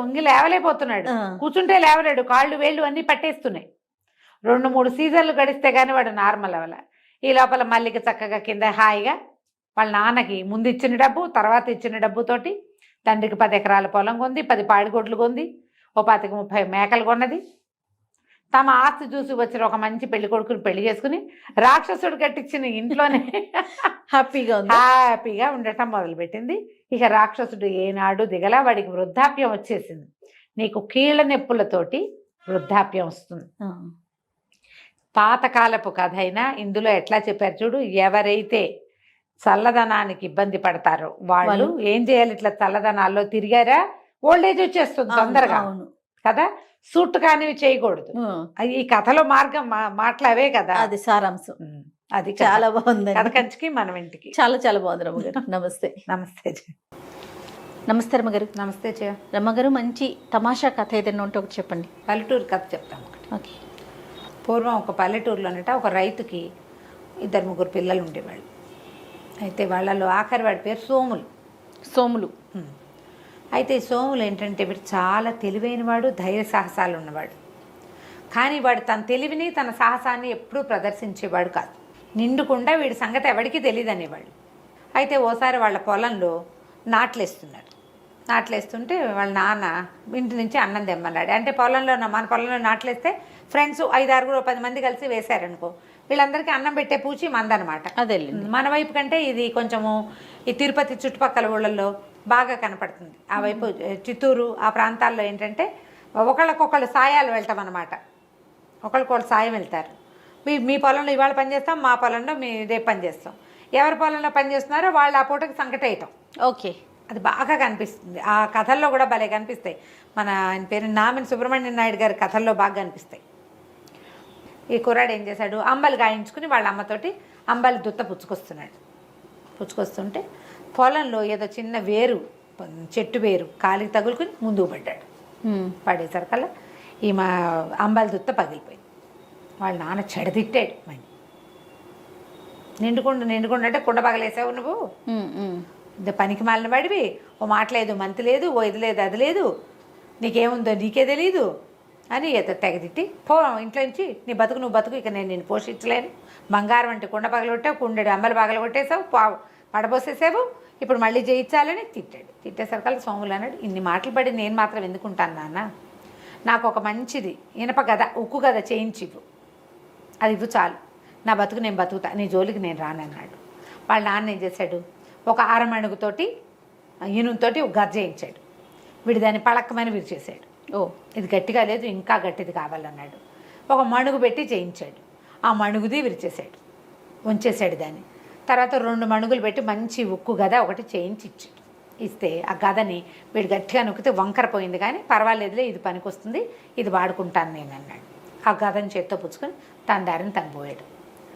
వంగి లేవలేకపోతున్నాడు, కూర్చుంటే లేవలేడు, కాళ్ళు వేళ్ళు అన్నీ పట్టేస్తున్నాయి. 2-3 సీజన్లు గడిస్తే కానీ వాడు నార్మల్ అవ్వాల. ఈ లోపల మల్లిక చక్కగా కింద హాయిగా వాళ్ళ నాన్నకి ముందు ఇచ్చిన డబ్బు, తర్వాత ఇచ్చిన డబ్బుతోటి తండ్రికి 10 ఎకరాల పొలం కొంది, 10 పాడిగొడ్లు కొంది, 25-30 మేకలు కొన్నది. తమ ఆస్తి చూసి వచ్చిన ఒక మంచి పెళ్లి కొడుకుని పెళ్లి చేసుకుని రాక్షసుడు కట్టించిన ఇంట్లోనే హ్యాపీగా ఉండటం మొదలుపెట్టింది. ఇక రాక్షసుడు ఏనాడు దిగలా. వాడికి వృద్ధాప్యం వచ్చేసింది. నీకు కీళ్ళ నొప్పులతోటి వృద్ధాప్యం వస్తుంది. పాతకాలపు కథ అయినా ఇందులో ఎట్లా చెప్పారు చూడు, ఎవరైతే చల్లదనానికి ఇబ్బంది పడతారో వాళ్ళు ఏం చేయాలి, ఇట్లా చల్లదనాల్లో తిరిగారా ఓల్డేజ్ వచ్చేస్తుంది తొందరగా కదా, సూట్ కానివి చేయకూడదు. ఈ కథలో మార్గం మాటలు అవే కదా, అది సారాంశం. అది చాలా బాగుంది. కథ కంచికి మనం ఇంటికి. చాలా చాలా బాగుంది రమ్మగారు. నమస్తే. నమస్తే నమస్తే రమ్మగారు. నమస్తే రమ్మగారు. మంచి తమాషా కథ ఏదైనా ఉంటే ఒకటి చెప్పండి. పల్లెటూరు కథ చెప్తాము. ఓకే. పూర్వం ఒక పల్లెటూరులోనట ఒక రైతుకి 2-3 పిల్లలు ఉండేవాళ్ళు. అయితే వాళ్ళలో ఆఖరి వాడి పేరు సోములు. అయితే సోములు ఏంటంటే వీడు చాలా తెలివైనవాడు, ధైర్య సాహసాలు ఉన్నవాడు. కానీ వాడు తన తెలివిని తన సాహసాన్ని ఎప్పుడూ ప్రదర్శించేవాడు కాదు. నిండుకుండా వీడి సంగతి ఎవరికి తెలియదు అనేవాడు. అయితే ఓసారి వాళ్ళ పొలంలో నాట్లేస్తుంటే వాళ్ళ నాన్న ఇంటి నుంచి అన్నం తెమ్మన్నాడు. అంటే మన పొలంలో నాట్లేస్తే ఫ్రెండ్స్ 5-6-10 మంది కలిసి వేశారనుకో, వీళ్ళందరికీ అన్నం పెట్టే పూచి మందనమాట. అదే మన వైపు కంటే ఇది కొంచెము ఈ తిరుపతి చుట్టుపక్కల ఊళ్ళల్లో బాగా కనపడుతుంది. ఆ వైపు చిత్తూరు ఆ ప్రాంతాల్లో ఏంటంటే ఒకళ్ళకొకళ్ళు సాయాలు వెళ్తాం అన్నమాట. ఒకళ్ళకొకళ్ళు సాయం వెళ్తారు. మీ పొలంలో ఇవాళ పని చేస్తాం, మా పొలంలో రేపు పని చేస్తాం. ఎవరి పొలంలో పని చేస్తున్నారో వాళ్ళు ఆ పూటకి సంకటేయటం. ఓకే. అది బాగా కనిపిస్తుంది. ఆ కథల్లో కూడా భలే కనిపిస్తాయి. ఆయన పేరు నామిని సుబ్రహ్మణ్యం నాయుడు గారి కథల్లో బాగా కనిపిస్తాయి. ఈ కుర్రాడు ఏం చేశాడు, అంబలి గాయించుకుని వాళ్ళ అమ్మతోటి అంబలి దుత్త పుచ్చుకొస్తుంటే పొలంలో ఏదో చిన్న చెట్టు వేరు కాలికి తగులుకుని ముందుకు పడ్డాడు. పడేసరికల్లా మా అంబలి దుత్త పగిలిపోయింది. వాళ్ళ నాన్న చెడదిట్టాడు. నిండుకుండా అంటే కుండ పగలేసావు నువ్వు, పనికి మాలిన వాడివి, ఓ మాట లేదు మంతి లేదు, ఓ ఇది లేదు అది లేదు, నీకేముందో నీకే తెలీదు అని తెగదిట్టి, పో ఇంట్లో నుంచి, నీ బతుకు నువ్వు బతుకు, ఇక నేను నిన్ను పోషించలేను, బంగారం అంటే కుండ పగలగొట్టావు, కుండెడు అమ్మలు పగలగొట్టేసావు, పడబోసేసావు, ఇప్పుడు మళ్ళీ జయించాలని తిట్టాడు. తిట్టేసరికల్లా సోములు అన్నాడు, ఇన్ని మాటలు పడి నేను మాత్రం ఎందుకుంటాను నాన్న, నాకు ఒక మంచిది ఇనప గద, ఉక్కు గద చేయించివు, అది ఇవ్వు చాలు, నా బతుకు నేను బతుకుతా, నీ జోలికి నేను రానన్నాడు. వాళ్ళ నాన్న ఏం చేశాడు, ఒక ఆరమణుగుతోటి ఇనుముతోటి ఒక గద చేయించాడు. వీడు దాన్ని పళక్కమని విరిచేశాడు. ఇది గట్టిగా లేదు, ఇంకా గట్టిది కావాలన్నాడు. ఒక మణుగు పెట్టి చేయించాడు. ఆ మణుగుది విరిచేశాడు, ఉంచేశాడు దాన్ని. తర్వాత 2 మణుగులు పెట్టి మంచి ఉక్కు గద ఒకటి చేయించి ఇస్తే ఆ గదని వీడు గట్టిగా నొక్కితే వంకర పోయింది, కానీ పర్వాలేదులే, ఇది పనికొస్తుంది, ఇది వాడుకుంటాను నేను అన్నాడు. ఆ గదని చేత్తో పుచ్చుకొని తన దారిని తను పోయాడు.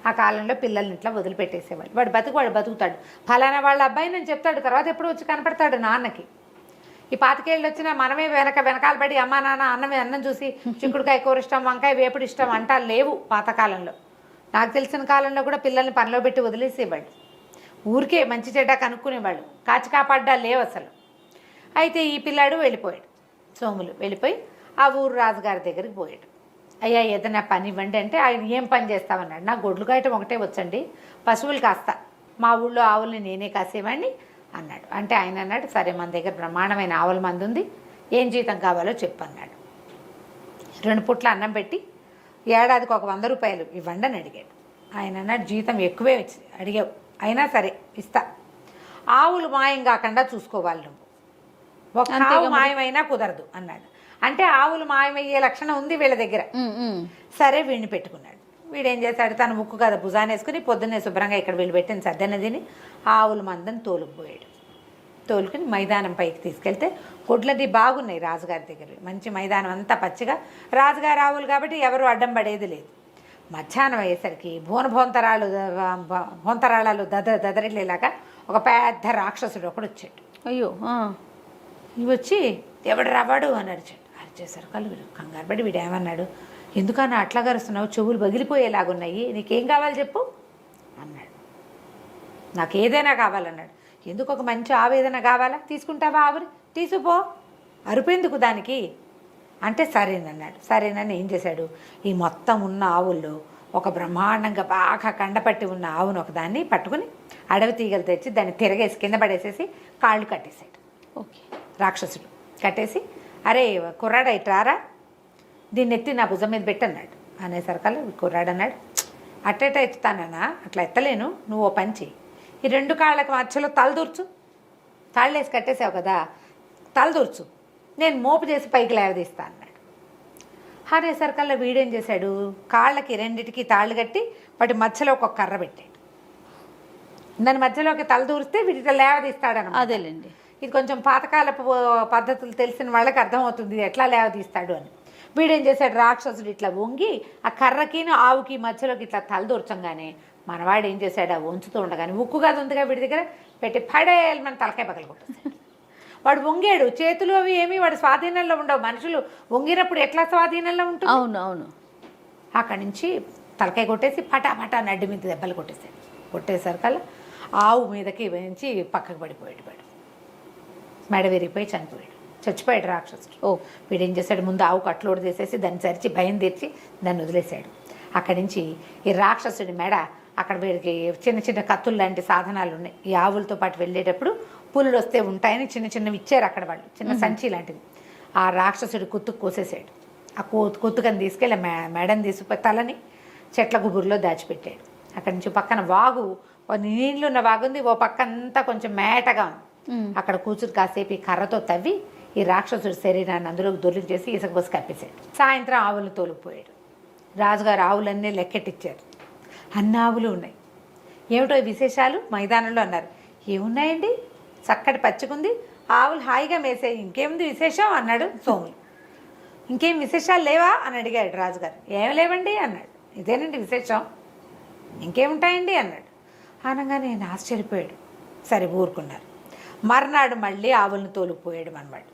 ఆ కాలంలో పిల్లల్ని ఇట్లా వదిలిపెట్టేసేవాళ్ళు. వాడు బతుకుతాడు, ఫలానా వాళ్ళ అబ్బాయి నేను చెప్తాడు, తర్వాత ఎప్పుడు వచ్చి కనపడతాడు నాన్నకి. ఈ 25 ఏళ్ళు వచ్చినా మనమే వెనకాల పడి అమ్మా నాన్న అన్నం చూసి చిక్కుడుకాయ కూర ఇష్టం, వంకాయ వేపుడు ఇష్టం అంటా లేవు పాతకాలంలో. నాకు తెలిసిన కాలంలో కూడా పిల్లల్ని పనిలో పెట్టి వదిలేసేవాళ్ళు, ఊరికే మంచి చెడ్డ కనుక్కునేవాళ్ళు, కాచి కాపాడ్డా లేవు అసలు. అయితే ఈ పిల్లాడు వెళ్ళిపోయాడు, సోములు వెళ్ళిపోయి ఆ ఊరు రాజుగారి దగ్గరికి పోయాడు. అయ్యా ఏదైనా పని ఇవ్వండి అంటే ఆయన ఏం పని చేస్తామన్నాడు. నాకు గొడ్లు కాయటం ఒకటే వచ్చండి, పశువులు కాస్తా, మా ఊళ్ళో ఆవుల్ని నేనే కాసేవాడిని అన్నాడు. అంటే ఆయన అన్నాడు, సరే మన దగ్గర బ్రహ్మాండమైన ఆవుల మంది ఉంది, ఏం జీతం కావాలో చెప్పు అన్నాడు. 2 పూట్ల అన్నం పెట్టి ఏడాదికి ఒక 100 రూపాయలు ఇవ్వండి అని అడిగాడు. ఆయన అన్నాడు, జీతం ఎక్కువే వచ్చి అడిగావు, అయినా సరే ఇస్తా, ఆవులు మాయం కాకుండా చూసుకోవాలి నువ్వు, ఒక ఆవు మాయమైనా కుదరదు అన్నాడు. అంటే ఆవులు మాయమయ్యే లక్షణం ఉంది వీళ్ళ దగ్గర. సరే వీడిని పెట్టుకున్నాడు. వీడేం చేశాడు, తన ముక్కు కదా భుజాన్ని వేసుకుని పొద్దున్నే శుభ్రంగా ఇక్కడ వీళ్ళు పెట్టిన సద్దన్నదిని ఆవుల మందని తోలుకుపోయాడు. తోలుకుని మైదానం పైకి తీసుకెళ్తే గొడ్లది బాగున్నాయి రాజుగారి దగ్గర, మంచి మైదానం అంతా పచ్చిగా, రాజుగారి ఆవులు కాబట్టి ఎవరు అడ్డం పడేది లేదు. మధ్యాహ్నం అయ్యేసరికి భోంతరాళాలు దదరిల్లేలాగా ఒక పెద్ద రాక్షసుడు ఒకడు వచ్చాడు. అయ్యో, ఇవి వచ్చి ఎవడు రావాడు అని అరిచేశారు. కళ్ళు కంగారు పడి వీడు ఏమన్నాడు, ఎందుకన్నా అట్లా గరుస్తున్నావు, చెవులు పగిలిపోయేలాగున్నాయి, నీకేం కావాలి చెప్పు అన్నాడు. నాకు ఏదైనా కావాలన్నాడు. ఎందుకు, ఒక మంచి ఆవు ఏదైనా కావాలా, తీసుకుంటావా ఆవుని, తీసుకుపో, అరుపెందుకు దానికి అంటే సరేనన్నాడు. సరేనని ఏం చేశాడు, ఈ మొత్తం ఉన్న ఆవుల్లో ఒక బ్రహ్మాండంగా బాగా కండపట్టి ఉన్న ఆవును ఒకదాన్ని పట్టుకుని అడవి తీగలు తెచ్చి దాన్ని తిరగేసి కింద పడేసేసి కాళ్ళు కట్టేశాడు. ఓకే, రాక్షసుడు కట్టేసి, అరే కుర్రాడు ఇట్రారా, దీన్ని ఎత్తి నా భుజం మీద పెట్టన్నాడు. అనేసరికల్లా కుర్రాడు అన్నాడు, అట్టేట ఎత్తుతానన్నా, అట్లా ఎత్తలేను, నువ్వు ఓ పంచి ఈ 2 కాళ్ళకి మధ్యలో తలదూర్చు, తాళ్ళేసి కట్టేసావు కదా, తలదూర్చు, నేను మోపు చేసి పైకి లేవదీస్తా అన్నాడు. అనేసరికల్లా వీడేం చేశాడు, కాళ్ళకి 2టికి తాళ్ళు కట్టి వాటి మధ్యలో ఒక కర్ర పెట్టాడు. దాని మధ్యలోకి తలదూరిస్తే వీటితో లేవదీస్తాడన్నమాట. అదేలేండి, ఇది కొంచెం పాతకాలపు పద్ధతులు తెలిసిన వాళ్ళకి అర్థమవుతుంది ఎట్లా లేవదీస్తాడు అని. వీడేం చేశాడు, రాక్షసుడు ఇట్లా వంగి ఆ కర్రకి ఆవుకి మధ్యలోకి ఇట్లా తలదూర్చంగానే మనవాడు ఏం చేశాడు, ఆ వంచుతూ ఉండగానే ఉక్కు కాదు ఉందిగా వీడి దగ్గర పెట్టి పడేయాలి, మన తలకాయ పగలు కొట్టేశాడు. వాడు వంగాడు, చేతులు అవి ఏమి వాడు స్వాధీనంలో ఉండవు, మనుషులు వంగినప్పుడు ఎట్లా స్వాధీనంలో ఉంటుంది. అవును అవును. అక్కడి నుంచి తలకాయ కొట్టేసి పటాపటా నడ్డి మీద దెబ్బలు కొట్టేశాడు. కొట్టేసరికల్లా ఆవు మీదకి వేయించి పక్కకు పడిపోయాడు. మెడ విరిగిపోయి చచ్చిపోయాడు రాక్షసుడు. వీడేం చేశాడు, ముందు ఆవు కట్లోడు చేసేసి దాన్ని చరిచి భయం తీర్చి దాన్ని వదిలేశాడు. అక్కడి నుంచి ఈ రాక్షసుడి మెడ అక్కడ వీడికి చిన్న చిన్న కత్తులు లాంటి సాధనాలు ఉన్నాయి. ఈ ఆవులతో పాటు వెళ్ళేటప్పుడు పులులు వస్తే ఉంటాయని చిన్న చిన్నవి ఇచ్చారు అక్కడ వాళ్ళు, చిన్న సంచి లాంటిది. ఆ రాక్షసుడి కుత్తుకు కోసేసాడు. ఆ కుత్తుకని తీసుకెళ్ళి మెడని తీసుకుపోయి తలని చెట్ల గుబురులో దాచిపెట్టాడు. అక్కడి నుంచి పక్కన వాగు, నీళ్ళున్న వాగుంది, ఓ పక్క అంతా కొంచెం మేటగా ఉంది. అక్కడ కూర్చుని కాసేపు ఈ కర్రతో తవ్వి ఈ రాక్షసుడి శరీరాన్ని అందులోకి దొర్లించేసి ఇసుక పోసి కప్పేశాడు. సాయంత్రం ఆవులను తోలుకుపోయాడు. రాజుగారు ఆవులన్నీ లెక్కెట్టిచ్చారు. అన్ని ఆవులు ఉన్నాయి. ఏమిటో విశేషాలు మైదానంలో అన్నారు. ఏమున్నాయండి, చక్కటి పచ్చికుంది, ఆవులు హాయిగా మేసాయి, ఇంకేముంది విశేషం అన్నాడు సోములు. ఇంకేం విశేషాలు లేవా అని అడిగాడు రాజుగారు. ఏం లేవండి అన్నాడు. ఇదేనండి విశేషం, ఇంకేముంటాయండి అన్నాడు. అనగానే నేను ఆశ్చర్యపోయాడు. సరే ఊరుకున్నారు. మర్నాడు మళ్ళీ ఆవులను తోలుకుపోయాడు మనవాడు.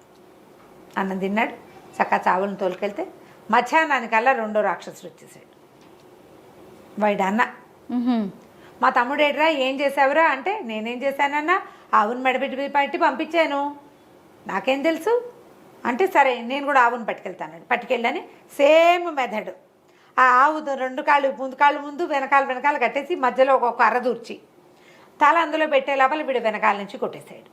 అన్నం తిన్నాడు, చక్కగా ఆవులను తోలుకెళ్తే మధ్యాహ్నానికల్లా 2వ రాక్షసుడు వచ్చేసాడు. వాడు అన్న, మా తమ్ముడేట్రా ఏం చేసావురా అంటే, నేనేం చేశానన్నా, ఆవును మెడపెట్టి పట్టి పంపించాను, నాకేం తెలుసు అంటే, సరే నేను కూడా ఆవును పట్టుకెళ్తాను. పట్టుకెళ్ళని సేమ్ మెథడ్, ఆ ఆవు 2 కాళ్ళు ముందు వెనకాల కట్టేసి మధ్యలో ఒక కర్ర దూర్చి తల అందులో పెట్టే లోపల వీడు వెనకాల నుంచి కొట్టేశాడు.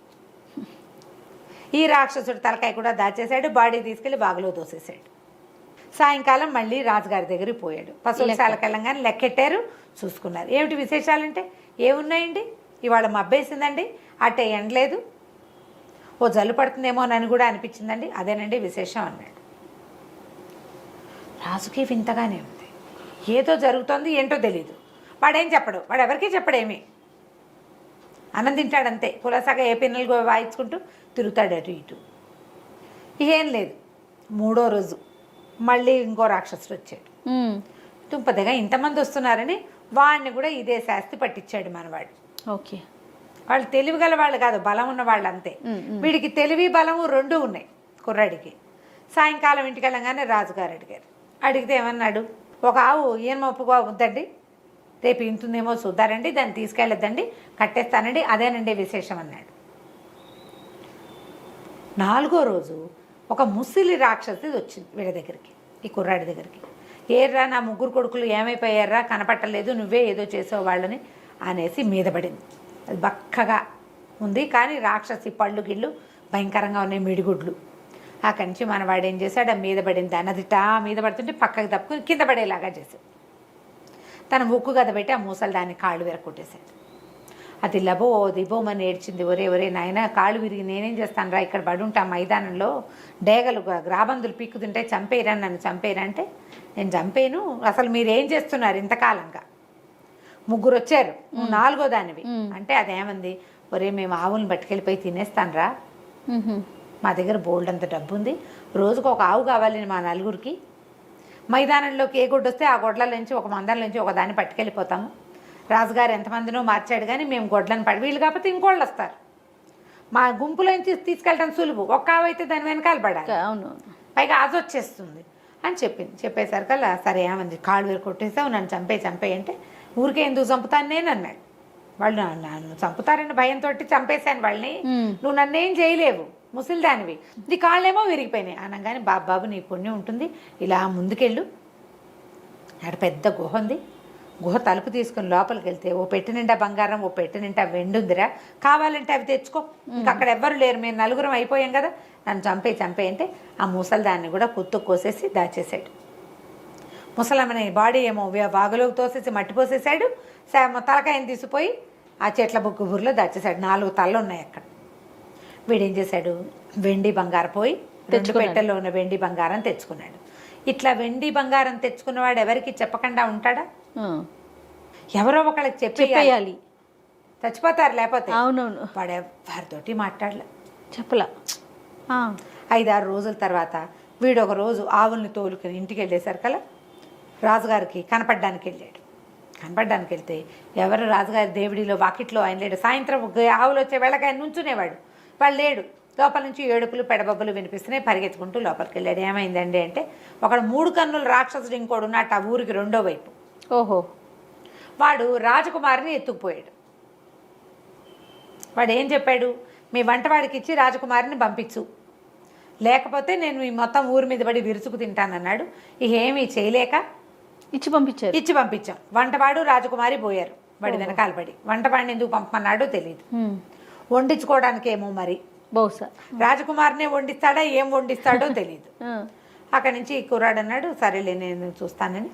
ఈ రాక్షసుడు తలకాయ కూడా దాచేశాడు, బాడీ తీసుకెళ్ళి బాగులో దోసేశాడు. సాయంకాలం మళ్ళీ రాజుగారి దగ్గరికి పోయాడు. పశువుల శాలకెళ్ళంగానే లెక్కెట్టారు, చూసుకున్నారు. ఏమిటి విశేషాలంటే, ఏమున్నాయండి, ఇవాళ మబ్బేసిందండి, అట్టే ఎండలేదు, ఓ జల్లు పడుతుందేమోనని కూడా అనిపించిందండి, అదేనండి విశేషం అన్నాడు. రాజుకి వింతగానే ఉంది, ఏదో జరుగుతోంది, ఏంటో తెలీదు. వాడేం చెప్పడు, వాడు ఎవరికీ చెప్పడేమి, అన్నం తింటాడంతే, కులసాగా ఏ పిన్నలు వాయించుకుంటూ తిరుగుతాడు అటు ఇటు. ఏం లేదు. 3వ రోజు మళ్ళీ ఇంకో రాక్షసుడు వచ్చాడు. తుంపదగా ఇంతమంది వస్తున్నారని వాడిని కూడా ఇదే శాస్తి పట్టించాడు మనవాడు. ఓకే, వాళ్ళు తెలివి గల వాళ్ళు కాదు, బలం ఉన్న వాళ్ళు అంతే. వీడికి తెలివి బలము 2 ఉన్నాయి కుర్రాడికి. సాయంకాలం ఇంటికి వెళ్ళగానే రాజుగారు అడిగారు. అడిగితే ఏమన్నాడు, ఒక ఆవు ఈయన ఒప్పుగా వద్దండి, రేపు ఇంతుందేమో చూద్దారండి, దాన్ని తీసుకెళ్ళొద్దండి, కట్టేస్తానండి, అదేనండి విశేషం అన్నాడు. 4వ రోజు ఒక ముసిలి రాక్షసి వచ్చింది వీళ్ళ దగ్గరికి, ఈ కుర్రాడి దగ్గరికి. ఏర్రా నా ముగ్గురు కొడుకులు ఏమైపోయారా, కనపట్టలేదు, నువ్వే ఏదో చేసావు వాళ్ళని అనేసి మీద పడింది. అది బక్కగా ఉంది కానీ రాక్షసి పళ్ళు గిళ్ళు భయంకరంగా ఉన్నాయి, మిడిగుడ్లు. అక్కడి నుంచి మనవాడు ఏం చేశాడు, ఆ మీద పడింది దాన్ని అది మీద పడుతుంటే పక్కకి తప్పుకుని కింద పడేలాగా చేశాడు. తన ముక్కు గద పెట్టి ఆ మూసలు దాన్ని కాళ్ళు విరగొట్టేశాడు. అది లబో దిబోమని ఏడ్చింది. ఒరే నాయన కాళ్ళు విరిగి నేనేం చేస్తాను రా, ఇక్కడ పడి ఉంటా మైదానంలో, డేగలు గ్రాబందులు పీక్కుతుంటే చంపేరా, నన్ను చంపేరా అంటే నేను చంపేను, అసలు మీరేం చేస్తున్నారు ఇంతకాలంగా, ముగ్గురు వచ్చారు, నువ్వు నాలుగో దానివి అంటే అదేమంది, ఒరే మేము ఆవులను పట్టుకెళ్ళిపోయి తినేస్తాను రా, మా దగ్గర బోల్డ్ అంత డబ్బు ఉంది, రోజుకు ఒక ఆవు కావాలని మా నలుగురికి, మైదానంలోకి ఏ గొడ్డు వస్తే ఆ గొడ్ల నుంచి ఒక మందల నుంచి ఒక దాన్ని పట్టుకెళ్ళిపోతాము, రాజుగారు ఎంతమందినో మార్చాడు కానీ మేము గొడ్లను పడి, వీళ్ళు కాకపోతే ఇంకోళ్ళు వస్తారు, మా గుంపులోంచి తీసుకెళ్ళడం సులువు, ఒక్క ఆవు అయితే దాని వెనకాల పడాలి, అవును, పైగా ఆజు వచ్చేస్తుంది అని చెప్పింది. చెప్పేసరికల్లా సరే ఏమంది, కాళ్ళు వేరు కొట్టేసావు, నన్ను చంపే అంటే ఊరికే ఎందుకు చంపుతాను నేను అన్నాడు. వాళ్ళు నన్ను చంపుతారని భయంతో చంపేశాను వాళ్ళని, నువ్వు నన్నేం చేయలేవు, ముసలిదానివి, నీ కాళ్ళేమో విరిగిపోయినాయి అనగానే, బాబు నీ పుణ్యం ఉంటుంది, ఇలా ముందుకెళ్ళు, అక్కడ పెద్ద గుహ ఉంది, గుహ తలుపు తీసుకుని లోపలికి వెళ్తే ఓ పెట్టి నిండా బంగారం, ఓ పెట్టి నిండా వెండి ఉందిరా, కావాలంటే అవి తెచ్చుకో, ఇంకా అక్కడ ఎవ్వరు లేరు, మేము నలుగురం అయిపోయాం కదా, నన్ను చంపే అంటే ఆ ముసలిదాన్ని కూడా కుత్తు కోసేసి దాచేసాడు. ముసలమ్మని బాడీ ఏమో వాగులోకి తోసేసి మట్టి పోసేసాడు, తలకాయని తీసిపోయి ఆ చెట్ల బుర్రలో దాచేసాడు. 4 తలలు ఉన్నాయి అక్కడ. వీడేం చేశాడు, వెండి బంగారం పోయి 2 పెట్టెల్లో ఉన్న వెండి బంగారం తెచ్చుకున్నాడు. ఇట్లా వెండి బంగారం తెచ్చుకున్నవాడు ఎవరికి చెప్పకుండా ఉంటాడా, ఎవరో ఒకళ్ళకి చెప్పేయాలి, చచ్చిపోతారు లేకపోతే. అవునవును, వాడు వారితోటి మాట్లాడలే, చెప్పలా. 5-6 రోజుల తర్వాత వీడు ఒక రోజు ఆవుల్ని తోలుకుని ఇంటికి వెళ్ళేసరికల్లా రాజుగారికి కనపడడానికి వెళ్తే ఎవరు రాజుగారి దేవుడిలో వాకిట్లో ఆయన లేడు. సాయంత్రం ఆవులు వచ్చే వేళకి ఆయన నుంచునేవాడు, వాళ్ళు లేడు. లోపల నుంచి ఏడుపులు పెడబబ్బులు వినిపిస్తున్నాయి, పరిగెత్తుకుంటూ లోపలికి వెళ్ళాడు. ఏమైందండి అంటే ఒకడు 3 కన్నుల రాక్షసుడు ఇంకోడు ఉన్నట్టు ఆ ఊరికి రెండో వైపు. ఓహో, వాడు రాజకుమారిని ఎత్తుకుపోయాడు. వాడు ఏం చెప్పాడు, మీ వంటవాడికి ఇచ్చి రాజకుమారిని పంపించు, లేకపోతే నేను ఈ మొత్తం ఊరి మీద పడి విరుచుకు తింటానన్నాడు. ఇక ఏమీ చేయలేక ఇచ్చి పంపించాం. వంటవాడు రాజకుమారి పోయారు వాడి వెనకాల పడి. వంటవాడిని ఎందుకు పంపమన్నాడో తెలియదు, వండించుకోవడానికేమో మరి బహుశా రాజకుమారినే వండిస్తాడా ఏం వండిస్తాడో తెలియదు. అక్కడి నుంచి కుర్రాడు అన్నాడు, సరేలే నేను చూస్తానని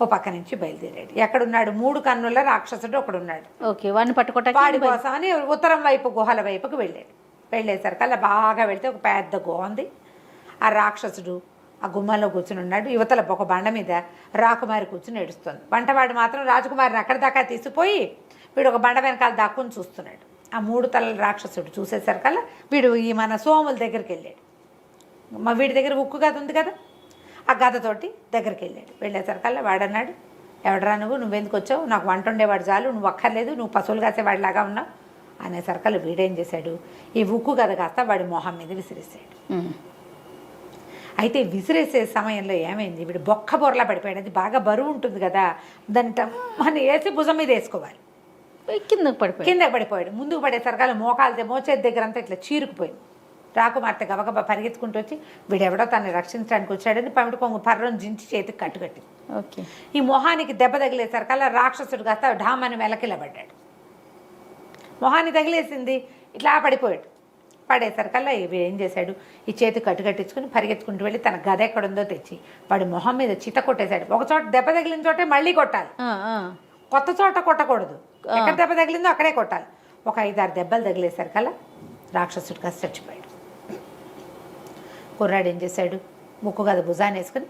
ఓ పక్క నుంచి బయలుదేరాడు. ఎక్కడున్నాడు, 3 కన్నుల రాక్షసుడు ఒకడున్నాడు. వాడి కోసం అని ఉత్తరం వైపు గుహల వైపుకు వెళ్ళాడు. వెళ్ళేసరికల్లా బాగా వెళ్తే ఒక పెద్ద గుహ ఉంది. ఆ రాక్షసుడు ఆ గుమ్మలో కూర్చుని ఉన్నాడు. యువతల ఒక బండ మీద రాకుమారి కూర్చుని ఏడుస్తుంది. వంటవాడు మాత్రం రాజకుమారిని అక్కడి దాకా తీసిపోయి వీడు ఒక బండ వెనకాల దాక్కుని చూస్తున్నాడు. ఆ 3 తలల రాక్షసుడు చూసేసరికల్లా వీడు ఈ మన సోముల దగ్గరికి వెళ్ళాడు. వీడి దగ్గర ఉక్కు గద ఉంది కదా, ఆ గదతోటి దగ్గరికి వెళ్ళాడు. వెళ్ళేసరికల్లా వాడన్నాడు, ఎవడరా నువ్వెందుకు వచ్చావు, నాకు వంట ఉండేవాడు చాలు, నువ్వు అక్కర్లేదు, నువ్వు పశువులు కాసేవాడిలాగా ఉన్నావు అనేసరికల్లా వీడేం చేశాడు, ఈ ఉక్కు గద కాస్త వాడి మొహం మీద విసిరేసాడు. అయితే విసిరేసే సమయంలో ఏమైంది, వీడు బొక్క బొరలా పడిపోయాడు. అది బాగా బరువు ఉంటుంది కదా, దాన్ని టమ్మని వేసి భుజం మీద వేసుకోవాలి. కిందకి పడిపోయాడు. ముందుకు పడేసరికల్లా మోచేతి దగ్గర అంతా ఇట్లా చీరుకుపోయింది. రాకుమార్తె గబగబా పరిగెత్తుకుంటూ వచ్చి వీడెవడో తనని రక్షించడానికి వచ్చాడని పమిడి కొంగు పర్రను జించి చేతికి కట్టుకట్టింది. ఈ మొహానికి దెబ్బ తగిలేసరికల్లా రాక్షసుడు కాస్త ఢామని వెలకిలబడ్డాడు. మొహాన్ని తగిలేసింది, ఇట్లా పడిపోయాడు. పడేసరికల్లా ఇవి ఏం చేశాడు, ఈ చేతి కట్టుకట్టించుకుని పరిగెత్తుకుంటూ వెళ్ళి తన గద ఎక్కడుందో తెచ్చి వాడి మొహం మీద చిత కొట్టేశాడు. ఒక చోట దెబ్బ తగిలిన చోటే మళ్ళీ కొట్టాలి, కొత్త చోట కొట్టకూడదు. ఎక్కడ దెబ్బ తగిలిందో అక్కడే కొట్టాలి. ఒక 5-6 దెబ్బలు తగిలేసరికల్లా రాక్షసుడు కాస్త చచ్చిపోయాడు. కుర్రాడు ఏం చేశాడు, ముక్కు గద భుజాన్ని వేసుకుని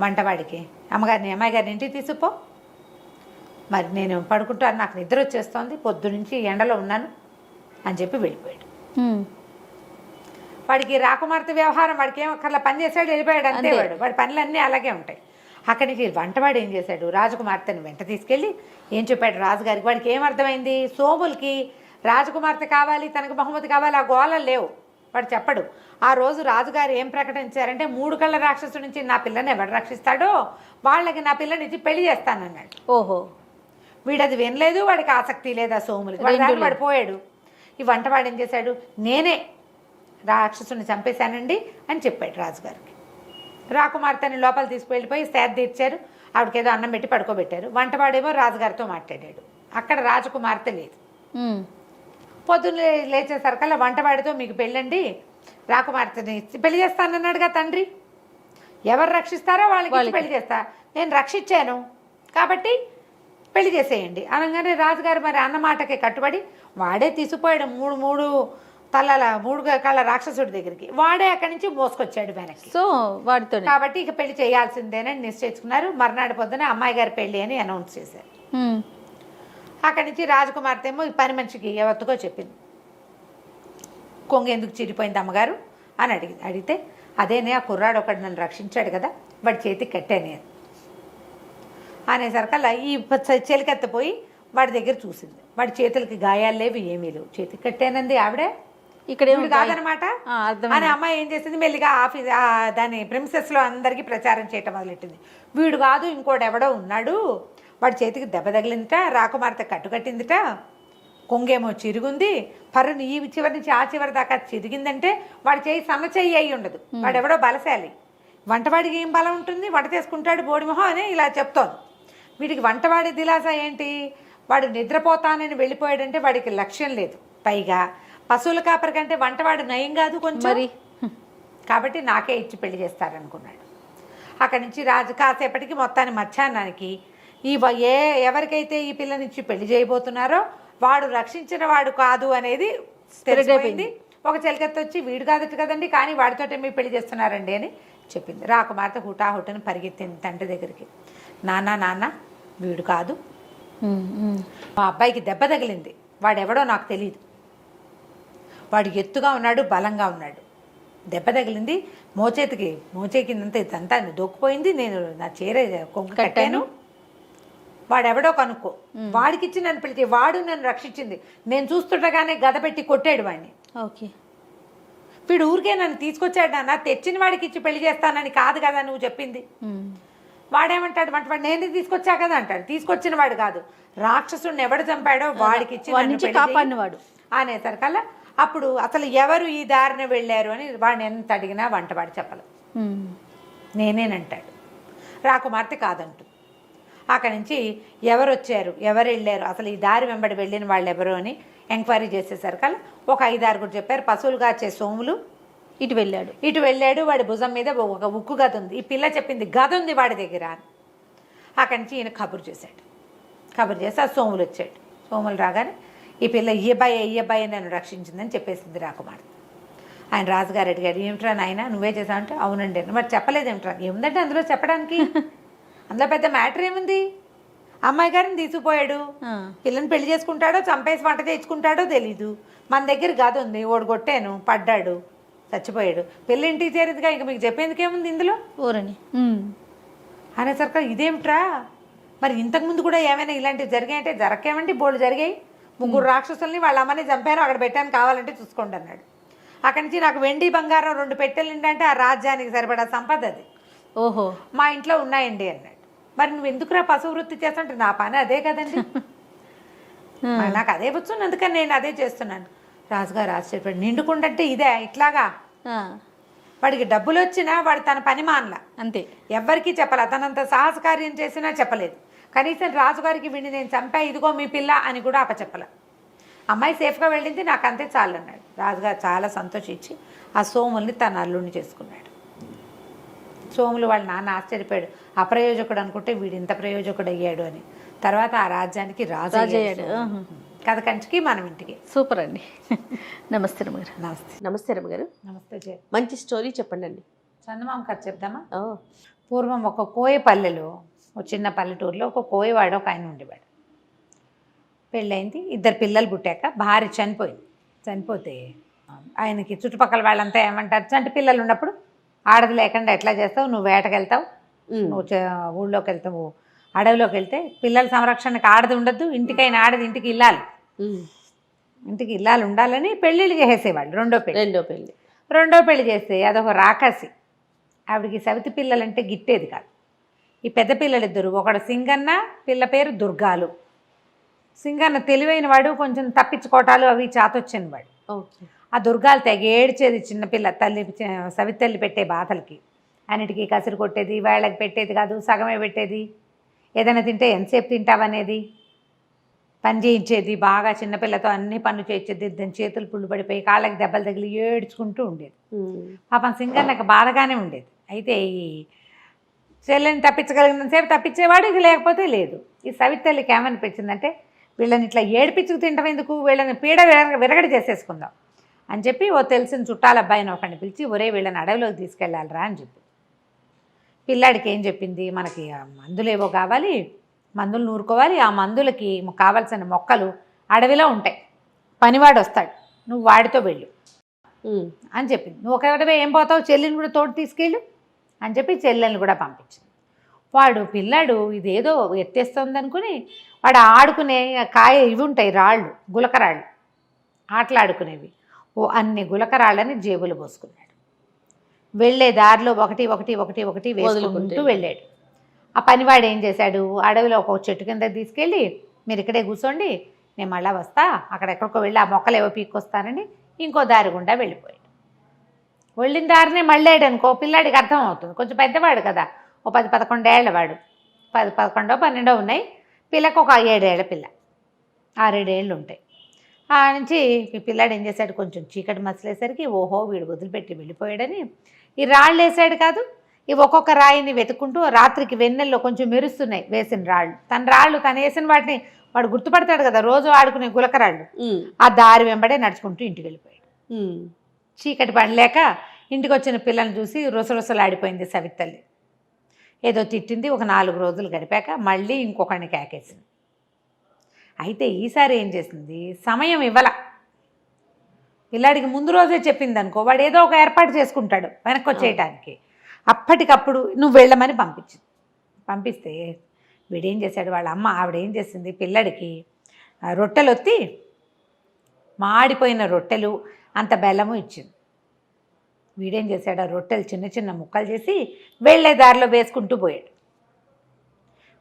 వంటవాడికి, అమ్మాయి గారిని ఇంటికి తీసుకుపో, మరి నేను పడుకుంటాను, నాకు నిద్ర వచ్చేస్తోంది, పొద్దునుంచి ఎండలో ఉన్నాను అని చెప్పి వెళ్ళిపోయాడు. వాడికి రాకుమార్తె వ్యవహారం, వాడికి ఏం అక్కర్లా, పని చేశాడు వెళ్ళిపోయాడు అంతే. వాడి పనులన్నీ అలాగే ఉంటాయి. అక్కడి నుంచి వంటవాడు ఏం చేశాడు, రాజకుమార్తెను వెంట తీసుకెళ్ళి ఏం చెప్పాడు రాజుగారికి. వాడికి ఏమర్థమైంది, సోములకి రాజకుమార్తె కావాలి, తనకు బహుమతి కావాలి, ఆ గోళలు లేవు. వాడు చెప్పడు. ఆ రోజు రాజుగారు ఏం ప్రకటించారంటే, 3 కళ్ళ రాక్షసుడి నుంచి నా పిల్లని ఎవరు రక్షిస్తాడో వాళ్ళకి నా పిల్లని ఇచ్చి పెళ్లి చేస్తానన్నాడు. ఓహో, వీడది వినలేదు, వాడికి ఆసక్తి లేదు ఆ సోములకి. వాడు పోయాడు. ఈ వంటవాడు ఏం చేశాడు, నేనే రాక్షసుని చంపేశానండి అని చెప్పాడు రాజుగారికి. రాకుమార్తెని లోపల తీసుకువెళ్ళిపోయి సేద తీర్చారు. ఆవిడకేదో అన్నం పెట్టి పడుకోబెట్టారు. వంటవాడేమో రాజుగారితో మాట్లాడాడు. అక్కడ రాజకుమార్తె లేదు. పొద్దున్న లేచేసరికల్లా వంటవాడితో మీకు పెళ్ళండి, రాకుమార్తెని పెళ్లి చేస్తానన్నాడుగా తండ్రి, ఎవరు రక్షిస్తారో వాళ్ళకి పెళ్లి చేస్తా, నేను రక్షించాను కాబట్టి పెళ్లి చేసేయండి అనగానే రాజుగారు మరి అన్నమాటకి కట్టుబడి వాడే తీసుకుపోయాడు మూడు కళ్ళ రాక్షసుడి దగ్గరికి. వాడే అక్కడి నుంచి మోసుకొచ్చాడు వెనక్కి. సో వాడితో కాబట్టి ఇక పెళ్లి చేయాల్సిందేనని నిశ్చయించుకున్నారు. మర్నాడు పొద్దున అమ్మాయి గారి పెళ్లి అని అనౌన్స్ చేశారు. అక్కడి నుంచి రాజకుమార్తె ఏమో ఈ పని మనిషికి ఎవరికో చెప్పింది, కొంగ ఎందుకు చిరిపోయింది అమ్మగారు అని అడిగితే అదేనే ఆ కుర్రాడు ఒకటి నన్ను రక్షించాడు కదా, వాడి చేతికి కట్టానే అనేసరికల్లా ఈ చెలికెత్తపోయి వాడి దగ్గర చూసింది. వాడి చేతులకి గాయాలు లేవు, ఏమీ లేవు, చేతికి కట్టానంది ఆవిడే, ఇక్కడ కాదనమాట అని అమ్మాయి ఏం చేసింది, మెల్లిగా దాని ప్రిన్సెస్లో అందరికీ ప్రచారం చేయటం మొదలెట్టింది. వీడు కాదు ఇంకోటి ఎవడో ఉన్నాడు, వాడి చేతికి దెబ్బ తగిలిందిట, రాకుమార్తె కట్టుకట్టిందిట, కొంగేమో చిరుగుంది, పరుని ఈ చివరి నుంచి ఆ చివరి దాకా చిరిగిందంటే వాడి చేయి సమచెయ్యి అయి ఉండదు, వాడెవడో బలశాలి, వంటవాడికి ఏం బలం ఉంటుంది, వంట చేసుకుంటాడు బోడిమొహం అని ఇలా చెప్తోంది. వీడికి వంటవాడి దిలాస ఏంటి, వాడు నిద్రపోతానని వెళ్ళిపోయాడంటే వాడికి లక్ష్యం లేదు, పైగా పశువుల కాపరి కంటే వంటవాడు నయం కాదు కొంచెం, కాబట్టి నాకే ఇచ్చి పెళ్లి చేస్తారనుకున్నాడు. అక్కడి నుంచి రాజు కాసేపటికి మొత్తాన్ని మధ్యాహ్నానికి ఎవరికైతే ఈ పిల్లనిచ్చి పెళ్లి చేయబోతున్నారో వాడు రక్షించిన వాడు కాదు అనేది తెలిసిపోయింది. ఒక చెలికత్తి వచ్చి వీడు కాదట కదండి, కానీ వాడితోటే మీ పెళ్లి చేస్తున్నారండి అని చెప్పింది. రాకుమార్తె హుటాహుటని పరిగెత్తింది తండ్రి దగ్గరికి. నాన్న వీడు కాదు, మా అబ్బాయికి దెబ్బ తగిలింది, వాడెవడో నాకు తెలియదు, వాడు ఎత్తుగా ఉన్నాడు, బలంగా ఉన్నాడు, దెబ్బ తగిలింది, మోచేకిందంతా ఇదంతా దొక్కుపోయింది, నేను నా చీర కొంగు కట్టాను, వాడెవడో కనుక్కో, వాడికిచ్చి నన్ను పిలిచి వాడు నన్ను రక్షించింది, నేను చూస్తుండగానే గద పెట్టి కొట్టాడు వాడిని. ఓకే, వీడు ఊరికే నన్ను తీసుకొచ్చాడు నాన్న, తెచ్చిన వాడికి ఇచ్చి పెళ్లి చేస్తానని కాదు కదా నువ్వు చెప్పింది. వాడేమంటాడు, వాడు నేనే తీసుకొచ్చా కదా అంటాడు, తీసుకొచ్చిన వాడు కాదు, రాక్షసుడిని ఎవడు చంపాడో వాడికి ఇచ్చి కాపాడినవాడు అనేసరికల్లా అప్పుడు అసలు ఎవరు ఈ దారిన వెళ్ళారు అని వాడిని ఎంత అడిగినా వంటవాడు చెప్పలేదు, నేనేనంటాడు. రాకుమార్తె కాదంటు. అక్కడి నుంచి ఎవరు వచ్చారు, ఎవరు వెళ్ళారు, అసలు ఈ దారి వెంబడి వెళ్ళిన వాళ్ళు ఎవరు అని ఎంక్వైరీ చేసేసరికల్లా ఒక 5-6 చెప్పారు. పశువులు కాచే సోములు ఇటు వెళ్ళాడు, వాడి భుజం మీద ఒక ఉక్కు గద ఉంది, ఈ పిల్ల చెప్పింది గద ఉంది వాడి దగ్గర అని. అక్కడి నుంచి ఈయన కబురు చేసి ఆ సోములు వచ్చాడు. సోములు రాగానే ఈ పిల్ల ఈ అబ్బాయి నన్ను రక్షించిందని చెప్పేసింది రాకుమార్తె. ఆయన రాజుగారు అడిగాడు, ఏమిట్రా నాయన నువ్వే చేసావంటే అవునండి, మరి చెప్పలేదు ఏమిట్రా, ఏముందంటే అందులో చెప్పడానికి, అందులో పెద్ద మ్యాటర్ ఏముంది, అమ్మాయి గారిని తీసుకుపోయాడు, పిల్లని పెళ్లి చేసుకుంటాడో చంపేసి వంట తెచ్చుకుంటాడో తెలీదు, మన దగ్గర గది ఉంది, ఓడిగొట్టాను, పడ్డాడు, చచ్చిపోయాడు, పెళ్ళి ఇంటికి చేరేదిగా, ఇక మీకు చెప్పేందుకేముంది ఇందులో ఊరని అనేసరికి ఇదేమిట్రా, మరి ఇంతకుముందు కూడా ఏమైనా ఇలాంటివి జరిగాయంటే జరగకేమండి, బోళ్ళు జరిగాయి, 3 రాక్షసుల్ని వాళ్ళ అమ్మని చంపారు, అక్కడ పెట్టాను కావాలంటే చూసుకోండి అన్నాడు. అక్కడి నుంచి నాకు వెండి బంగారం 2 పెట్టెలు ఏంటంటే ఆ రాజ్యానికి సరిపడా సంపద అది, ఓహో మా ఇంట్లో ఉన్నాయండి అన్నాడు. మరి నువ్వు ఎందుకురా పశు వృత్తి చేస్తుంటే, నా పని అదే కదండి, నాకు అదే వచ్చు, అందుకని నేను అదే చేస్తున్నాను. రాజుగారు ఆశ్చర్యపడి, నిండుకుండంటే ఇదే ఇట్లాగా, వాడికి డబ్బులు వచ్చినా వాడు తన పని మానలా అంతే, ఎవ్వరికీ చెప్పాల, తనంత సాహసకార్యం చేసినా చెప్పలేదు, కనీసం రాజుగారికి వీడిని నేను చంపా ఇదిగో మీ పిల్ల అని కూడా అప్పచెప్పల. అమ్మాయి సేఫ్గా వెళ్ళింది, నాకు అంతే చాలు అన్నాడు. రాజుగారు చాలా సంతోషించి ఆ సోముల్ని తన అల్లుడిని చేసుకున్నాడు. సోములు వాళ్ళ నాన్న ఆశ్చర్యపోయాడు, అప్రయోజకుడు అనుకుంటే వీడు ఇంత ప్రయోజకుడు అయ్యాడు అని. తర్వాత ఆ రాజ్యానికి రాజు అయ్యాడు. కథ కంచికి మనం ఇంటికి. సూపర్ అండి. నమస్తే రమ్మగారు. నమస్తే రమ్మగారు. నమస్తే. మంచి స్టోరీ చెప్పండి అండి. చందమామ కథ చెప్దామా? పూర్వం ఒక కోయపల్లెలో, ఒక చిన్న పల్లెటూరులో ఒక కోయవాడు ఒక ఆయన ఉండేవాడు. పెళ్ళయింది, 2 పిల్లలు పుట్టాక భార్య చనిపోతే ఆయనకి చుట్టుపక్కల వాళ్ళంతా ఏమంటారు, చంటి పిల్లలు ఉన్నప్పుడు ఆడది లేకుండా ఎట్లా చేస్తావు, నువ్వు వేటకెళ్తావు, నువ్వు ఊళ్ళోకి వెళ్తావు, అడవిలోకి వెళ్తే పిల్లల సంరక్షణకు ఆడది ఉండద్దు, ఇంటికైనా ఆడది ఇంటికి ఇల్లాలు ఉండాలని పెళ్ళిళ్ళు చేసేవాళ్ళు. రెండో పెళ్లి చేస్తే అదొక రాకాసి, ఆవిడికి సవితి పిల్లలంటే గిట్టేది కాదు. ఈ పెద్ద పిల్లలిద్దరు, ఒకడు సింగన్న, పిల్ల పేరు దుర్గాలు. సింగన్న తెలివైన వాడు, కొంచెం తప్పించుకోవటాలు అవి చాతొచ్చిన వాడు. ఆ దుర్గాలు తెగ ఏడ్చేది చిన్నపిల్ల తల్లి సవితల్లి పెట్టే బాధలకి. అన్నిటికీ కసిరి కొట్టేది, వేళ్ళకి పెట్టేది కాదు, సగమే పెట్టేది. ఏదైనా తింటే ఎంతసేపు తింటావనేది, పని చేయించేది బాగా. చిన్నపిల్లతో అన్ని పనులు చేయించేది. దాని చేతులు పుళ్ళు పడిపోయి కాళ్ళకి దెబ్బలు తగిలి ఏడ్చుకుంటూ ఉండేది. పాపం సింగన్నకు బాధగానే ఉండేది. అయితే ఈ చెల్లెని తప్పించగలిగినంతసేపు తప్పించేవాడు, ఇది లేకపోతే లేదు. ఈ సవితల్లికి ఏమనిపించిందంటే, వీళ్ళని ఇట్లా ఏడిపించుకు తింటాం ఎందుకు, వీళ్ళని పీడ విరగడి చేసేసుకుందాం అని చెప్పి ఓ తెలిసిన చుట్టాల అబ్బాయిని ఒకరిని పిలిచి, ఒరే వీళ్ళని అడవిలోకి తీసుకెళ్ళాలిరా అని చెప్పి. పిల్లాడికి ఏం చెప్పింది, మనకి మందులు ఏవో కావాలి, మందులు నూరుకోవాలి, ఆ మందులకి కావాల్సిన మొక్కలు అడవిలో ఉంటాయి, పనివాడు వస్తాడు, నువ్వు వాడితో వెళ్ళు అని చెప్పింది. నువ్వు ఒకటే ఏం పోతావు, చెల్లిని కూడా తోడు తీసుకెళ్ళు అని చెప్పి చెల్లెల్ని కూడా పంపించింది. వాడు పిల్లాడు ఇదేదో ఎత్తేస్తుంది అనుకుని వాడు ఆడుకునే ఇవి ఉంటాయి రాళ్ళు, గులకరాళ్ళు, ఆటలాడుకునేవి. అన్ని గులకరాళ్ళని జేబులు పోసుకున్నాడు. వెళ్ళే దారిలో ఒకటి ఒకటి ఒకటి ఒకటి వేసుకుంటూ వెళ్ళాడు. ఆ పనివాడు ఏం చేశాడు, అడవిలో ఒక చెట్టు కింద తీసుకెళ్ళి, మీరు ఇక్కడే కూర్చోండి, నేను మళ్ళీ వస్తా, అక్కడెక్కడికో వెళ్ళి ఆ మొక్కలు ఏవో పీక్కొస్తానని ఇంకో దారి గుండా వెళ్ళిపోయాడు. వెళ్ళిన దారినే మళ్ళాడు అనుకో, పిల్లాడికి అర్థం అవుతుంది. కొంచెం పెద్దవాడు కదా, ఓ 10-11 ఏళ్ళ వాడు, 11-12 ఉన్నాయి. పిల్లకు ఒక 7 ఏళ్ల పిల్ల, 6-7 ఏళ్ళు ఉంటాయి. ఆ నుంచి ఈ పిల్లాడు ఏం చేశాడు, కొంచెం చీకటి మసలేసరికి ఓహో వీడు వదిలిపెట్టి వెళ్ళిపోయాడని ఈ రాళ్ళు వేసాడు కాదు, ఇవి ఒక్కొక్క రాయిని వెతుక్కుంటూ రాత్రికి వెన్నెల్లో కొంచెం మెరుస్తున్నాయి వేసిన రాళ్ళు. తను వేసిన వాటిని వాడు గుర్తుపడతాడు కదా, రోజు ఆడుకునే గులకరాళ్ళు. ఆ దారి వెంబడే నడుచుకుంటూ ఇంటికి వెళ్ళిపోయాడు. చీకటి పడలేక ఇంటికి వచ్చిన పిల్లల్ని చూసి రుసరుసలాడిపోయింది సవితల్లి. ఏదో తిట్టింది. ఒక 4 రోజులు గడిపాక మళ్ళీ ఇంకొకరిని కేకేసింది. అయితే ఈసారి ఏం చేసింది, సమయం ఇవ్వాల. పిల్లాడికి ముందు రోజే చెప్పింది అనుకో, వాడు ఏదో ఒక ఏర్పాటు చేసుకుంటాడు వెనక్కి వచ్చేయటానికి. అప్పటికప్పుడు నువ్వు వెళ్ళమని పంపించింది. పంపిస్తే వీడేం చేశాడు, వాళ్ళ అమ్మ ఆవిడేం చేసింది, పిల్లడికి రొట్టెలు ఒత్తి మాడిపోయిన రొట్టెలు అంత బెల్లము ఇచ్చింది. వీడేం చేశాడు, ఆ రొట్టెలు చిన్న చిన్న ముక్కలు చేసి వెళ్ళే దారిలో వేసుకుంటూ పోయాడు.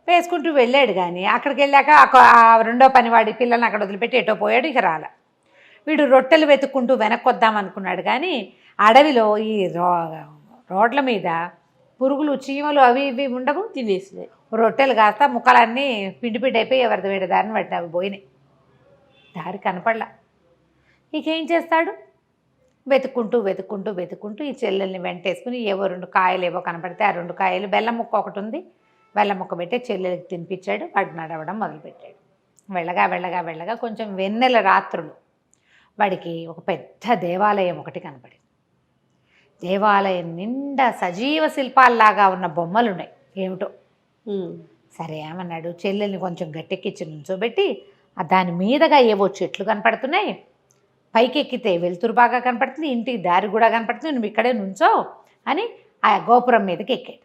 వేసుకుంటూ వెళ్ళాడు కానీ అక్కడికి వెళ్ళాక ఆ రెండో పనివాడి పిల్లల్ని అక్కడ వదిలిపెట్టి ఎటో పోయాడు. ఇక రాల. వీడు రొట్టెలు వెతుక్కుంటూ వెనక్కి వద్దాం అనుకున్నాడు కానీ అడవిలో ఈ రోడ్ల మీద పురుగులు, చీమలు అవి ఇవి ఉండవు, తినేసినాయి. రొట్టెలు కాస్త ముక్కలన్నీ పిండి పిండి అయిపోయి ఎవరిది వేడి దారిని పట్టి అవి పోయినాయి. దారి కనపడలా. ఇకేం చేస్తాడు, వెతుక్కుంటూ వెతుక్కుంటూ వెతుక్కుంటూ ఈ చెల్లెల్ని వెంటేసుకుని ఏవో 2 కాయలు ఏవో కనపడితే ఆ 2 కాయలు, బెల్లం ముక్క ఒకటి ఉంది, బెల్లం ముక్క పెట్టి చెల్లెలకి తినిపించాడు. వాడు నడవడం మొదలుపెట్టాడు. వెళ్ళగా వెళ్ళగా వెళ్ళగా కొంచెం వెన్నెల రాత్రులు వాడికి ఒక పెద్ద దేవాలయం ఒకటి కనపడింది. దేవాలయం నిండా సజీవ శిల్పాల్లాగా ఉన్న బొమ్మలు ఉన్నాయి. ఏమిటో సరే ఏమన్నాడు, చెల్లెల్ని కొంచెం గట్టెక్కించి నుంచోబెట్టి దాని మీదగా ఏవో చెట్లు కనపడుతున్నాయి, పైకి ఎక్కితే వెలుతురు బాగా కనపడుతుంది, ఇంటికి దారి కూడా కనపడుతుంది, నువ్వు ఇక్కడే నుంచో అని ఆ గోపురం మీదకి ఎక్కాడు.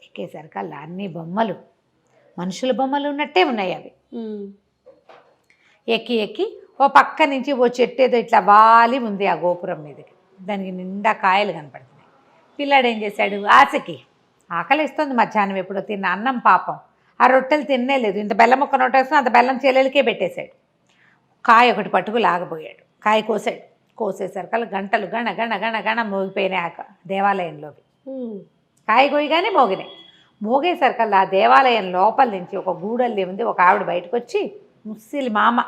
ఎక్కేసరికల్లా అన్ని బొమ్మలు, మనుషుల బొమ్మలు ఉన్నట్టే ఉన్నాయి. అవి ఎక్కి ఎక్కి ఓ పక్క నుంచి ఓ చెట్టు ఏదో ఇట్లా వాలి ఉంది ఆ గోపురం మీదకి. దానికి నిండా కాయలు కనపడుతున్నాయి. పిల్లాడు ఏం చేశాడు, ఆశకి ఆకలిస్తుంది, మధ్యాహ్నం ఎప్పుడో తిన్న అన్నం పాపం, ఆ రొట్టెలు తినలేదు. ఇంత బెల్లం ముక్క నోటేసుకుని అంత బెల్లం చెల్లెలకే పెట్టేశాడు. కాయ ఒకటి పట్టుకు లాగబోయాడు. కాయ కోసాడు. కోసేసరికల్లా గంటలు గణ గణ గణ గణ మోగిపోయినాయి ఆ దేవాలయంలోకి. కాయ కోయగానే మోగినాయి. మోగేసరికల్లా ఆ దేవాలయం లోపల నుంచి ఒక గూడల్లి ఉంది. ఒక ఆవిడ బయటకు వచ్చి, ముస్సిలి మామ,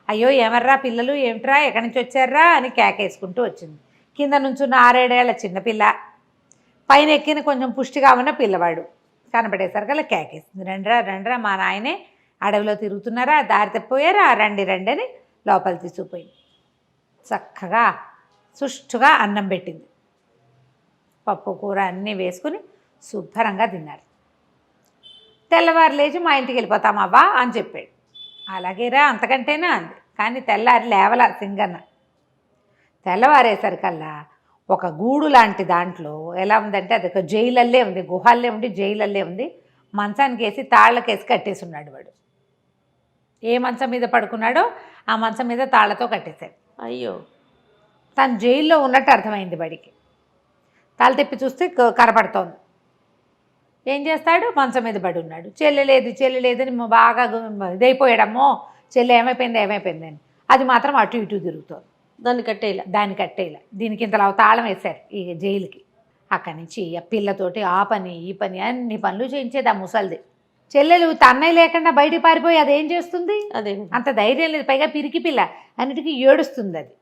అయ్యో ఎవర్రా పిల్లలు, ఏమిట్రా, ఎక్కడి నుంచి వచ్చారా అని కేకేసుకుంటూ వచ్చింది. కింద నుంచున్న 6-7 ఏళ్ల చిన్నపిల్ల, పైన ఎక్కిన కొంచెం పుష్టిగా ఉన్న పిల్లవాడు కనపడేసరికల్లా కేకేసింది, రండిరా రండిరా, మా నాయనే అడవిలో తిరుగుతున్నారా, దారి తప్పిపోయారా, రండి రండి అని లోపల తీసుకుపోయింది. చక్కగా సుష్టుగా అన్నం పెట్టింది. పప్పు కూర అన్నీ వేసుకుని శుభ్రంగా తిన్నారు. తెల్లవారు లేచి మా ఇంటికి వెళ్ళిపోతామవ్వా అని చెప్పాడు. అలాగేరా, అంతకంటేనా అంది. కానీ తెల్లారి లేవల సింగన్న. తెల్లవారేసరికల్లా ఒక గూడు లాంటి దాంట్లో ఎలా ఉందంటే, అది ఒక జైలల్లే ఉంది, గుహల్లే ఉండి జైలల్లే ఉంది. మంచానికి వేసి తాళ్ళకేసి కట్టేసి ఉన్నాడు వాడు. ఏ మంచం మీద పడుకున్నాడో ఆ మంచం మీద తాళ్లతో కట్టేశాడు. అయ్యో, తను జైల్లో ఉన్నట్టు అర్థమైంది వాడికి. తల తెప్పి చూస్తే కనపడుతోంది. ఏం చేస్తాడు, మంచం మీద పడి ఉన్నాడు. చెల్లి లేదని బాగా ఇదైపోయాడమ్మో, చెల్లి ఏమైపోయింది అని. అది మాత్రం అటు ఇటు తిరుగుతోంది. దాన్ని కట్టేలా. దాన్ని కట్టేలా దీనికి ఇంతలా తాళం వేశారు ఈ జైలుకి. అక్కడి నుంచి ఆ పిల్లతోటి ఆ పని ఈ పని అన్ని పనులు చేయించేది ఆ ముసలిది. చెల్లెలు అన్నయ్య లేకుండా బయటికి పారిపోయి అదేం చేస్తుంది? అదే అంత ధైర్యం లేదు, పైగా పిరికి పిల్ల, అన్నిటికీ ఏడుస్తుంది అది.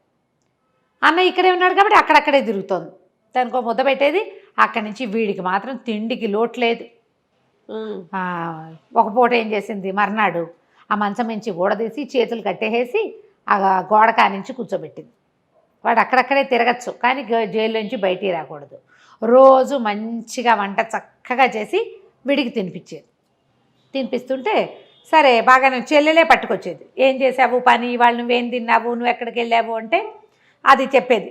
అన్న ఇక్కడే ఉన్నాడు కాబట్టి అక్కడక్కడే తిరుగుతోంది. దానికో ముద్ద పెట్టేది. అక్కడి నుంచి వీడికి మాత్రం తిండికి లోటు లేదు. ఒక పూట ఏం చేసింది, మర్నాడు ఆ మంచం నుంచి ఊడదీసి చేతులు కట్టేసి ఆ గోడ కానించి కూర్చోబెట్టింది. వాడు అక్కడక్కడే తిరగచ్చు కానీ జైలు నుంచి బయటికి రాకూడదు. రోజు మంచిగా వంట చక్కగా చేసి వీడికి తినిపించేది. తినిపిస్తుంటే సరే బాగానే చెల్లెలే పట్టుకొచ్చేది. ఏం చేసావు పని, వాళ్ళు నువ్వేం తిన్నావు, నువ్వు ఎక్కడికి వెళ్ళావు అంటే అది చెప్పేది.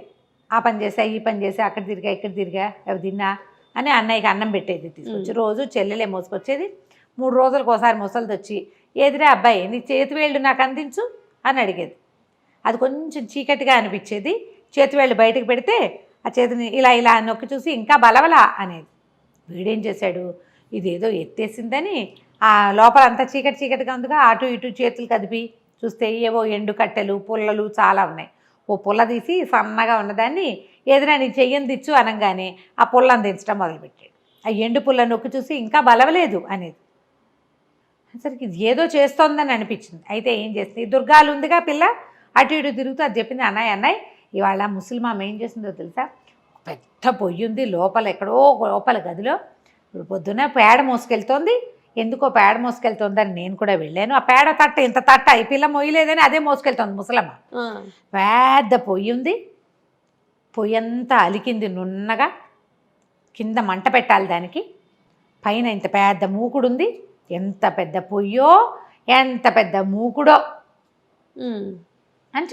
ఆ పని చేసా ఈ పని చేసా, అక్కడ తిరిగా ఇక్కడ తిరిగా, అవి తిన్నా అని అన్నయ్యకి అన్నం పెట్టేది తీసుకొచ్చి. రోజు చెల్లెలే మోసుకొచ్చేది. 3 రోజులకు ఒకసారి ముసలిది వచ్చి ఏదిరా అబ్బాయి నీ చేతి వేళ్ళు నాకు అందించు అని అడిగేది. అది కొంచెం చీకటిగా అనిపించేది. చేతి వేళ్ళు బయటకు పెడితే ఆ చేతిని ఇలా ఇలా నొక్కి చూసి ఇంకా బలవలా అనేది. వీడేం చేశాడు, ఇదేదో ఎత్తేసిందని ఆ లోపల అంతా చీకటి చీకటిగా ఉందిగా అటు ఇటు చేతులు కదిపి చూస్తే ఏవో ఎండు కట్టెలు పుల్లలు చాలా ఉన్నాయి. ఓ పుల్ల తీసి సన్నగా ఉన్నదాన్ని ఏదైనా నీ చెయ్యని దిచ్చు అనగానే ఆ పుల్లని దించడం మొదలుపెట్టాడు. ఆ ఎండు పుల్ల నొక్కి చూసి ఇంకా బలవలేదు అనేది. సరికి ఇది ఏదో చేస్తోందని అనిపించింది. అయితే ఏం చేస్తుంది, దుర్గాలు ఉందిగా పిల్ల, అటు ఇటు తిరుగుతూ అది చెప్పింది. అన్నయ్య ఇవాళ ముసలిమామ ఏం చేసిందో తెలుసా, పెద్ద పొయ్యి ఉంది లోపల, ఎక్కడో లోపల గదిలో. ఇప్పుడు పొద్దున్న పేడ మోసుకెళ్తోంది. ఎందుకో పేడ మోసుకెళ్తోందని నేను కూడా వెళ్ళాను. ఆ పేడ తట్ట ఇంత తట్ట ఈ పిల్ల మొయ్యలేదని అదే మోసుకెళ్తోంది ముసలమ్మ. పెద్ద పొయ్యి ఉంది, పొయ్యి అంతా అలికింది నున్నగా, కింద మంట పెట్టాలి దానికి, పైన ఇంత పెద్ద మూకుడు ఉంది. ఎంత పెద్ద పొయ్యో ఎంత పెద్ద మూకుడో అని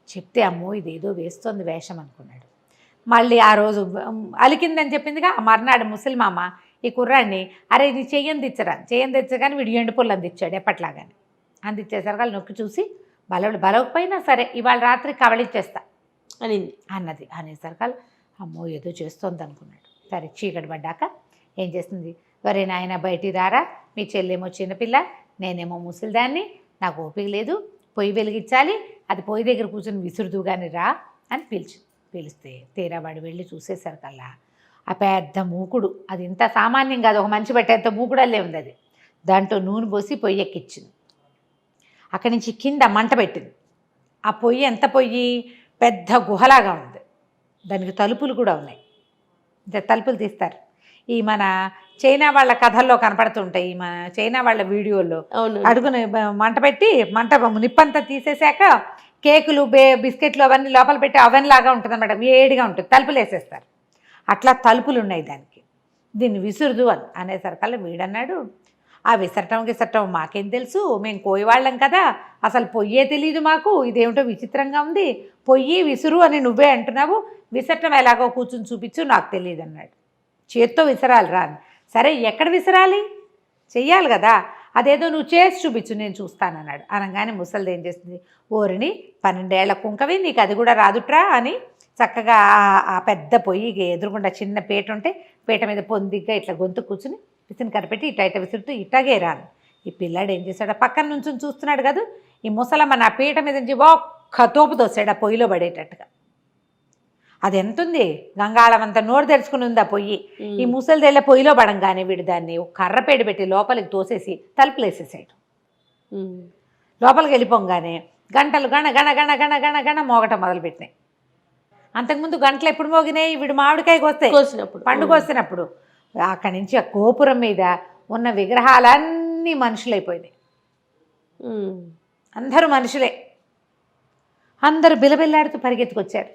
చెప్తే అమ్మో ఇదేదో వేస్తోంది వేషం అనుకున్నాడు. మళ్ళీ ఆ రోజు అలికిందని చెప్పిందిగా, ఆ మర్నాడు ముసలిమామ ఈ కుర్రాడిని అరే ఇది చెయ్యని తెచ్చగానే వీడు ఎండు పుల్ల అందించాడు ఎప్పట్లాగానే. అందించేసరికి వాళ్ళు నొక్కి చూసి బలవకపోయినా సరే ఇవాళ రాత్రి కవళిచ్చేస్తా అన్నది. అనేసరికి అమ్మో ఏదో చేస్తోంది అనుకున్నాడు. సరే చీకటి పడ్డాక ఏం చేస్తుంది, వరే నాయన బయటికి రారా, మీ చెల్లేమో చిన్నపిల్ల, నేనేమో ముసలిదాన్ని, నాకు ఓపిక లేదు, పొయ్యి వెలిగించాలి, అది పొయ్యి దగ్గర కూర్చొని విసురుదు కానీ రా అని పిలిస్తే తీరావాడు వెళ్ళి చూసేసరికల్లా ఆ పెద్ద మూకుడు, అది ఇంత సామాన్యం కాదు, ఒక మంచి పెట్టేంత మూకుడల్లే ఉంది అది. దాంట్లో నూనె పోసి పొయ్యి ఎక్కించింది. అక్కడి నుంచి కింద మంట పెట్టింది. ఆ పొయ్యి ఎంత పొయ్యి, పెద్ద గుహలాగా ఉంది. దానికి తలుపులు కూడా ఉన్నాయి. తలుపులు తీస్తారు. ఈ మన చైనా వాళ్ళ కథల్లో కనపడుతుంటాయి, ఈ మన చైనా వాళ్ళ వీడియోల్లో అడుగుని మంట పెట్టి నిప్పంతా తీసేసాక కేకులు బిస్కెట్లు అవన్నీ లోపల పెట్టి అవెన్ లాగా ఉంటుంది అన్నమాట, వేడిగా ఉంటుంది, తలుపులు వేసేస్తారు. అట్లా తలుపులు ఉన్నాయి దానికి. దీన్ని విసురుదు అనేసరికల్లా వీడన్నాడు, ఆ విసరటం మాకేం తెలుసు, మేము కోయవాళ్ళం కదా, అసలు పొయ్యే తెలియదు మాకు, ఇదేమిటో విచిత్రంగా ఉంది, పొయ్యి విసురు అని నువ్వే అంటున్నావు, విసరటం ఎలాగో కూర్చుని చూపించు నాకు తెలియదు అన్నాడు. చేత్తో విసరాలి రా. సరే ఎక్కడ విసరాలి, చెయ్యాలి కదా, అదేదో నువ్వు చేసి చూపించు నేను చూస్తానన్నాడు. అనగానే ముసలిది ఏం చేస్తుంది, ఓరిని 12 ఏళ్ల కుంకవి నీకు అది కూడా రాదుట్రా అని చక్కగా ఆ పెద్ద పొయ్యి ఎదురుగుండా చిన్న పీట ఉంటే పీట మీద పొందిగ్గా ఇట్లా గొంతు కూర్చుని విసిని కనిపెట్టి ఇట్ట విసురుతూ ఇట్టాగే రాను. ఈ పిల్లాడు ఏం చేశాడు, పక్కన నుంచి చూస్తున్నాడు కదా, ఈ ముసలమ్మ నా పీట మీద నుంచి ఒక్క తోపు తోసాడు ఆ పొయ్యిలో పడేటట్టుగా. అది ఎంతుంది, గంగాళం అంతా నోరు తెరుచుకుని ఉంది ఆ పొయ్యి. ఈ ముసలిదేళ్ళ పొయ్యిలో పడంగానే వీడు దాన్ని కర్రపేడు పెట్టి లోపలికి తోసేసి తలుపులు వేసేసాడు. లోపలికి వెళ్ళిపోగానే గంటలు గణ గణ గణ గణ గణ గణ మోగటం మొదలుపెట్టినాయి. అంతకుముందు గంటలు ఎప్పుడు మోగినాయి, వీడు మామిడికాయ కోసినప్పుడు, పండుగ వస్తున్నప్పుడు. అక్కడి నుంచి ఆ గోపురం మీద ఉన్న విగ్రహాలన్నీ మనుషులైపోయినాయి. అందరూ మనుషులే. అందరూ బిలబిల్లాడుతూ పరిగెత్తుకొచ్చారు.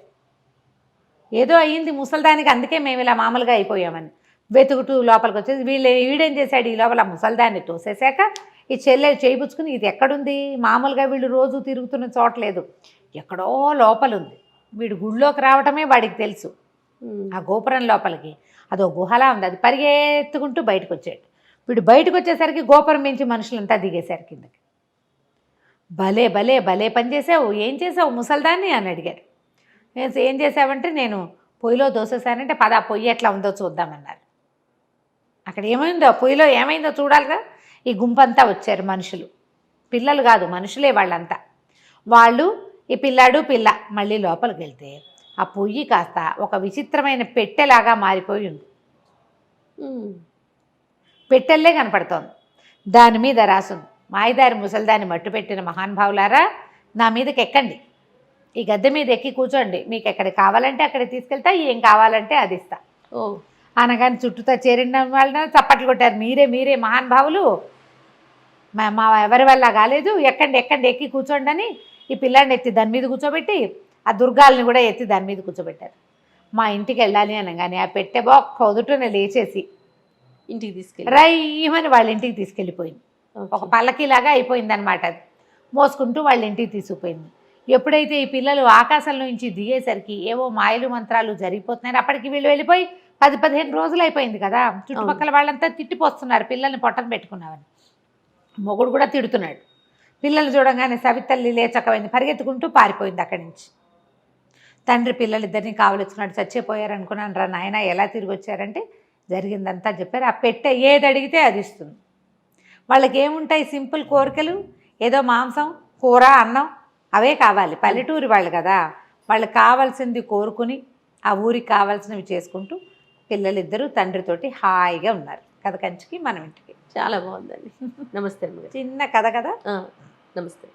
ఏదో అయ్యింది ముసలిదానికి, అందుకే మేము ఇలా మామూలుగా అయిపోయామని వెతుకుతూ లోపలికి వచ్చేది. వీడేం చేశాడు, ఈ లోపల ముసలిదాన్ని తోసేశాక ఈ చెల్లెలు చేయిపుచ్చుకుని ఇది ఎక్కడుంది, మామూలుగా వీళ్ళు రోజు తిరుగుతున్న చోట్లేదు, ఎక్కడో లోపల ఉంది. వీడు గుళ్ళోకి రావటమే వాడికి తెలుసు. ఆ గోపురం లోపలికి అదో గుహలా ఉంది, అది పరిగెత్తుకుంటూ బయటకు వచ్చాడు. వీడు బయటకు వచ్చేసరికి గోపురం మించి మనుషులంతా దిగేశారు కిందకి. భలే భలే భలే పని చేసావు, ఏం చేసావు ముసలిదాన్ని అని అడిగారు. ఏం చేసావంటే నేను పొయ్యిలో దోసేసానంటే పద పొయ్యి ఎట్లా ఉందో చూద్దామన్నారు. అక్కడ ఏమైందో పొయ్యిలో ఏమైందో చూడాలిగా. ఈ గుంపంతా వచ్చారు మనుషులు, పిల్లలు కాదు మనుషులే వాళ్ళంతా. వాళ్ళు ఈ పిల్లాడు పిల్ల మళ్ళీ లోపలికి వెళ్తే ఆ పొయ్యి కాస్త ఒక విచిత్రమైన పెట్టెలాగా మారిపోయి ఉంది. పెట్టెల్లే కనపడుతోంది. దాని మీద రాసుంది, మాయదారి ముసలిదాన్ని మట్టు పెట్టిన మహానుభావులారా, నా మీదకి ఎక్కండి, ఈ గద్దె మీద ఎక్కి కూర్చోండి, మీకు ఎక్కడికి కావాలంటే అక్కడికి తీసుకెళ్తా, ఏం కావాలంటే అది ఇస్తా. అనగానే చుట్టూతా చేరిన వాళ్ళని చప్పట్లు కొట్టారు, మీరే మీరే మహానుభావులు, మా ఎవరి వల్ల కాలేదు, ఎక్కండి ఎక్కండి ఎక్కి కూర్చోండి అని ఈ పిల్లాడిని ఎత్తి దాని మీద కూర్చోబెట్టి ఆ దుర్గాల్ని కూడా ఎత్తి దాని మీద కూర్చోబెట్టారు. మా ఇంటికి వెళ్ళాలి అనగానే ఆ పెట్టె బొక్క వదుటనే లేచేసి ఇంటికి తీసుకెళ్ళి రైమని వాళ్ళ ఇంటికి తీసుకెళ్ళిపోయింది. ఒక పల్లకిలాగా అయిపోయింది అనమాట. అది మోసుకుంటూ వాళ్ళ ఇంటికి తీసుకుపోయింది. ఎప్పుడైతే ఈ పిల్లలు ఆకాశంలో నుంచి దిగేసరికి ఏవో మాయలు మంత్రాలు జరిగిపోతున్నాయి. అప్పటికి వీళ్ళు వెళ్ళిపోయి 10-15 రోజులు అయిపోయింది కదా. చుట్టుపక్కల వాళ్ళంతా తిట్టిపోస్తున్నారు పిల్లల్ని పొట్టను పెట్టుకున్నామని. మొగుడు కూడా తిడుతున్నాడు. పిల్లలు చూడంగానే సవితల్లి లేచకపోయింది, పరిగెత్తుకుంటూ పారిపోయింది అక్కడి నుంచి. తండ్రి పిల్లలిద్దరినీ కావలించుకున్నాడు. చచ్చిపోయారు అనుకున్నాను రా నాయన, ఎలా తిరిగి వచ్చారంటే జరిగిందంతా చెప్పారు. ఆ పెట్టె ఏది అడిగితే అది ఇస్తుంది. వాళ్ళకి ఏముంటాయి సింపుల్ కోరికలు, ఏదో మాంసం కూర అన్నం అవే కావాలి. పల్లెటూరి వాళ్ళు కదా, వాళ్ళకి కావాల్సింది కోరుకుని ఆ ఊరికి కావాల్సినవి చేసుకుంటూ పిల్లలిద్దరూ తండ్రితోటి హాయిగా ఉన్నారు. కథ కంచికి మనం ఇంటికి. చాలా బాగుందండి. నమస్తే అమ్మగారు. చిన్న కథ కదా. నమస్తే.